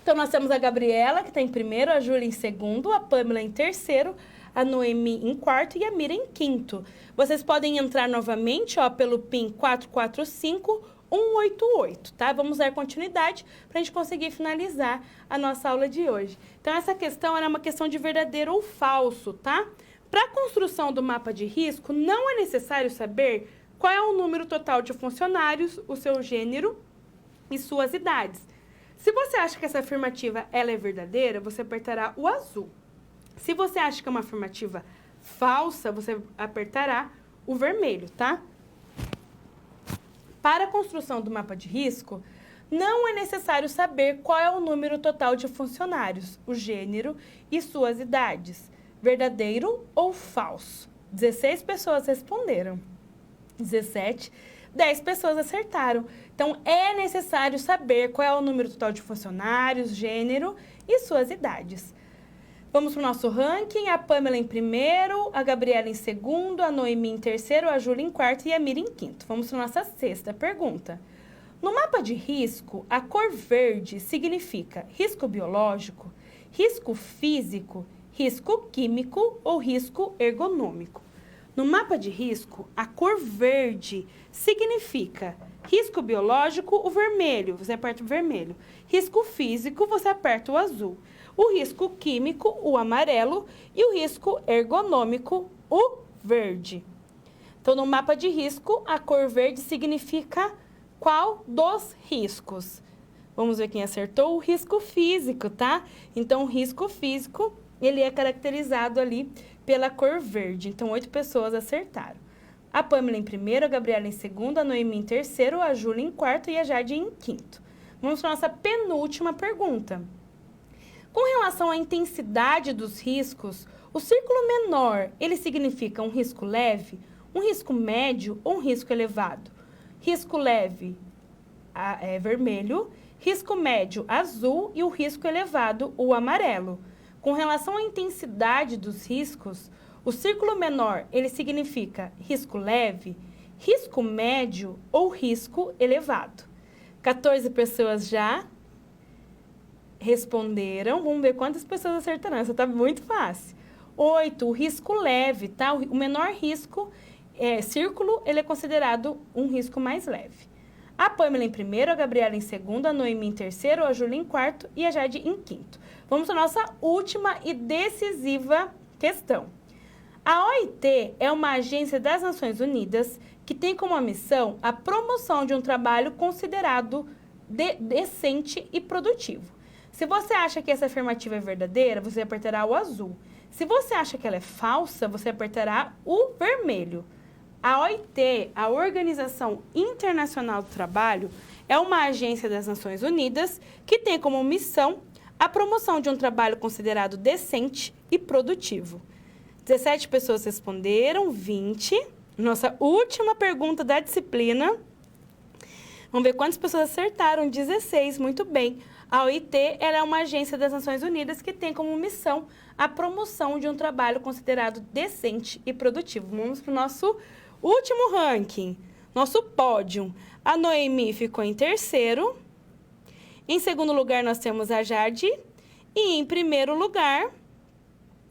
Então, nós temos a Gabriela, que está em primeiro, a Júlia em segundo, a Pamela em terceiro, a Noemi em quarto e a Mira em quinto. Vocês podem entrar novamente, ó, pelo PIN 445-188, tá? Vamos dar continuidade para a gente conseguir finalizar a nossa aula de hoje. Então, essa questão era uma questão de verdadeiro ou falso, tá? Para a construção do mapa de risco, não é necessário saber qual é o número total de funcionários, o seu gênero e suas idades. Se você acha que essa afirmativa ela é verdadeira, você apertará o azul. Se você acha que é uma afirmativa falsa, você apertará o vermelho, tá? Para a construção do mapa de risco, não é necessário saber qual é o número total de funcionários, o gênero e suas idades. Verdadeiro ou falso? 16 pessoas responderam. 17, 10 pessoas acertaram. Então, é necessário saber qual é o número total de funcionários, gênero e suas idades. Vamos para o nosso ranking. A Pamela em primeiro, a Gabriela em segundo, a Noemi em terceiro, a Júlia em quarto e a Mira em quinto. Vamos para a nossa sexta pergunta. No mapa de risco, a cor verde significa risco biológico, risco físico, risco químico ou risco ergonômico. No mapa de risco, a cor verde significa risco biológico, o vermelho, você aperta o vermelho. Risco físico, você aperta o azul. O risco químico, o amarelo. E o risco ergonômico, o verde. Então, no mapa de risco, a cor verde significa qual dos riscos? Vamos ver quem acertou. O risco físico, tá? Então, o risco físico, ele é caracterizado ali pela cor verde. Então, 8 pessoas acertaram. A Pamela em primeiro, a Gabriela em segundo, a Noemi em terceiro, a Júlia em quarto e a Jade em quinto. Vamos para a nossa penúltima pergunta. Com relação à intensidade dos riscos, o círculo menor, ele significa um risco leve, um risco médio ou um risco elevado? Risco leve é vermelho, risco médio azul e o risco elevado, o amarelo. Com relação à intensidade dos riscos, o círculo menor, ele significa risco leve, risco médio ou risco elevado. 14 pessoas já responderam. Vamos ver quantas pessoas acertaram. Essa tá muito fácil. 8, o risco leve, tá? O menor risco, círculo, ele é considerado um risco mais leve. A Pamela em primeiro, a Gabriela em segundo, a Noemi em terceiro, a Júlia em quarto e a Jade em quinto. Vamos para a nossa última e decisiva questão. A OIT é uma agência das Nações Unidas que tem como missão a promoção de um trabalho considerado decente e produtivo. Se você acha que essa afirmativa é verdadeira, você apertará o azul. Se você acha que ela é falsa, você apertará o vermelho. A OIT, a Organização Internacional do Trabalho, é uma agência das Nações Unidas que tem como missão a promoção de um trabalho considerado decente e produtivo. 17 pessoas responderam, 20. Nossa última pergunta da disciplina. Vamos ver quantas pessoas acertaram, 16, muito bem. A OIT ela é uma agência das Nações Unidas que tem como missão a promoção de um trabalho considerado decente e produtivo. Vamos para o nosso último ranking, nosso pódio. A Noemi ficou em terceiro. Em segundo lugar, nós temos a Jade. E em primeiro lugar,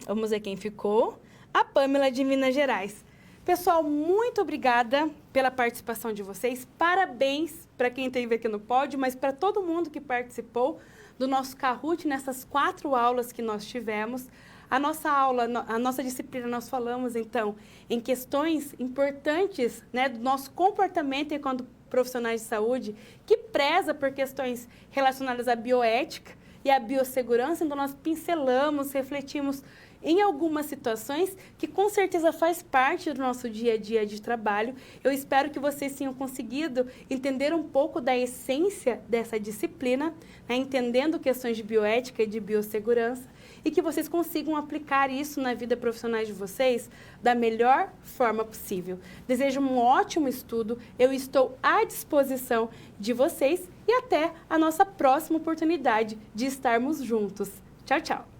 vamos ver quem ficou, a Pamela de Minas Gerais. Pessoal, muito obrigada pela participação de vocês. Parabéns para quem esteve aqui no pódio, mas para todo mundo que participou do nosso Kahoot nessas 4 aulas que nós tivemos. A nossa aula, a nossa disciplina, nós falamos, então, em questões importantes, né, do nosso comportamento enquanto profissionais de saúde, que preza por questões relacionadas à bioética e à biossegurança. Então, nós pincelamos, refletimos em algumas situações que com certeza faz parte do nosso dia a dia de trabalho. Eu espero que vocês tenham conseguido entender um pouco da essência dessa disciplina, né, entendendo questões de bioética e de biossegurança, e que vocês consigam aplicar isso na vida profissional de vocês da melhor forma possível. Desejo um ótimo estudo, eu estou à disposição de vocês e até a nossa próxima oportunidade de estarmos juntos. Tchau, tchau!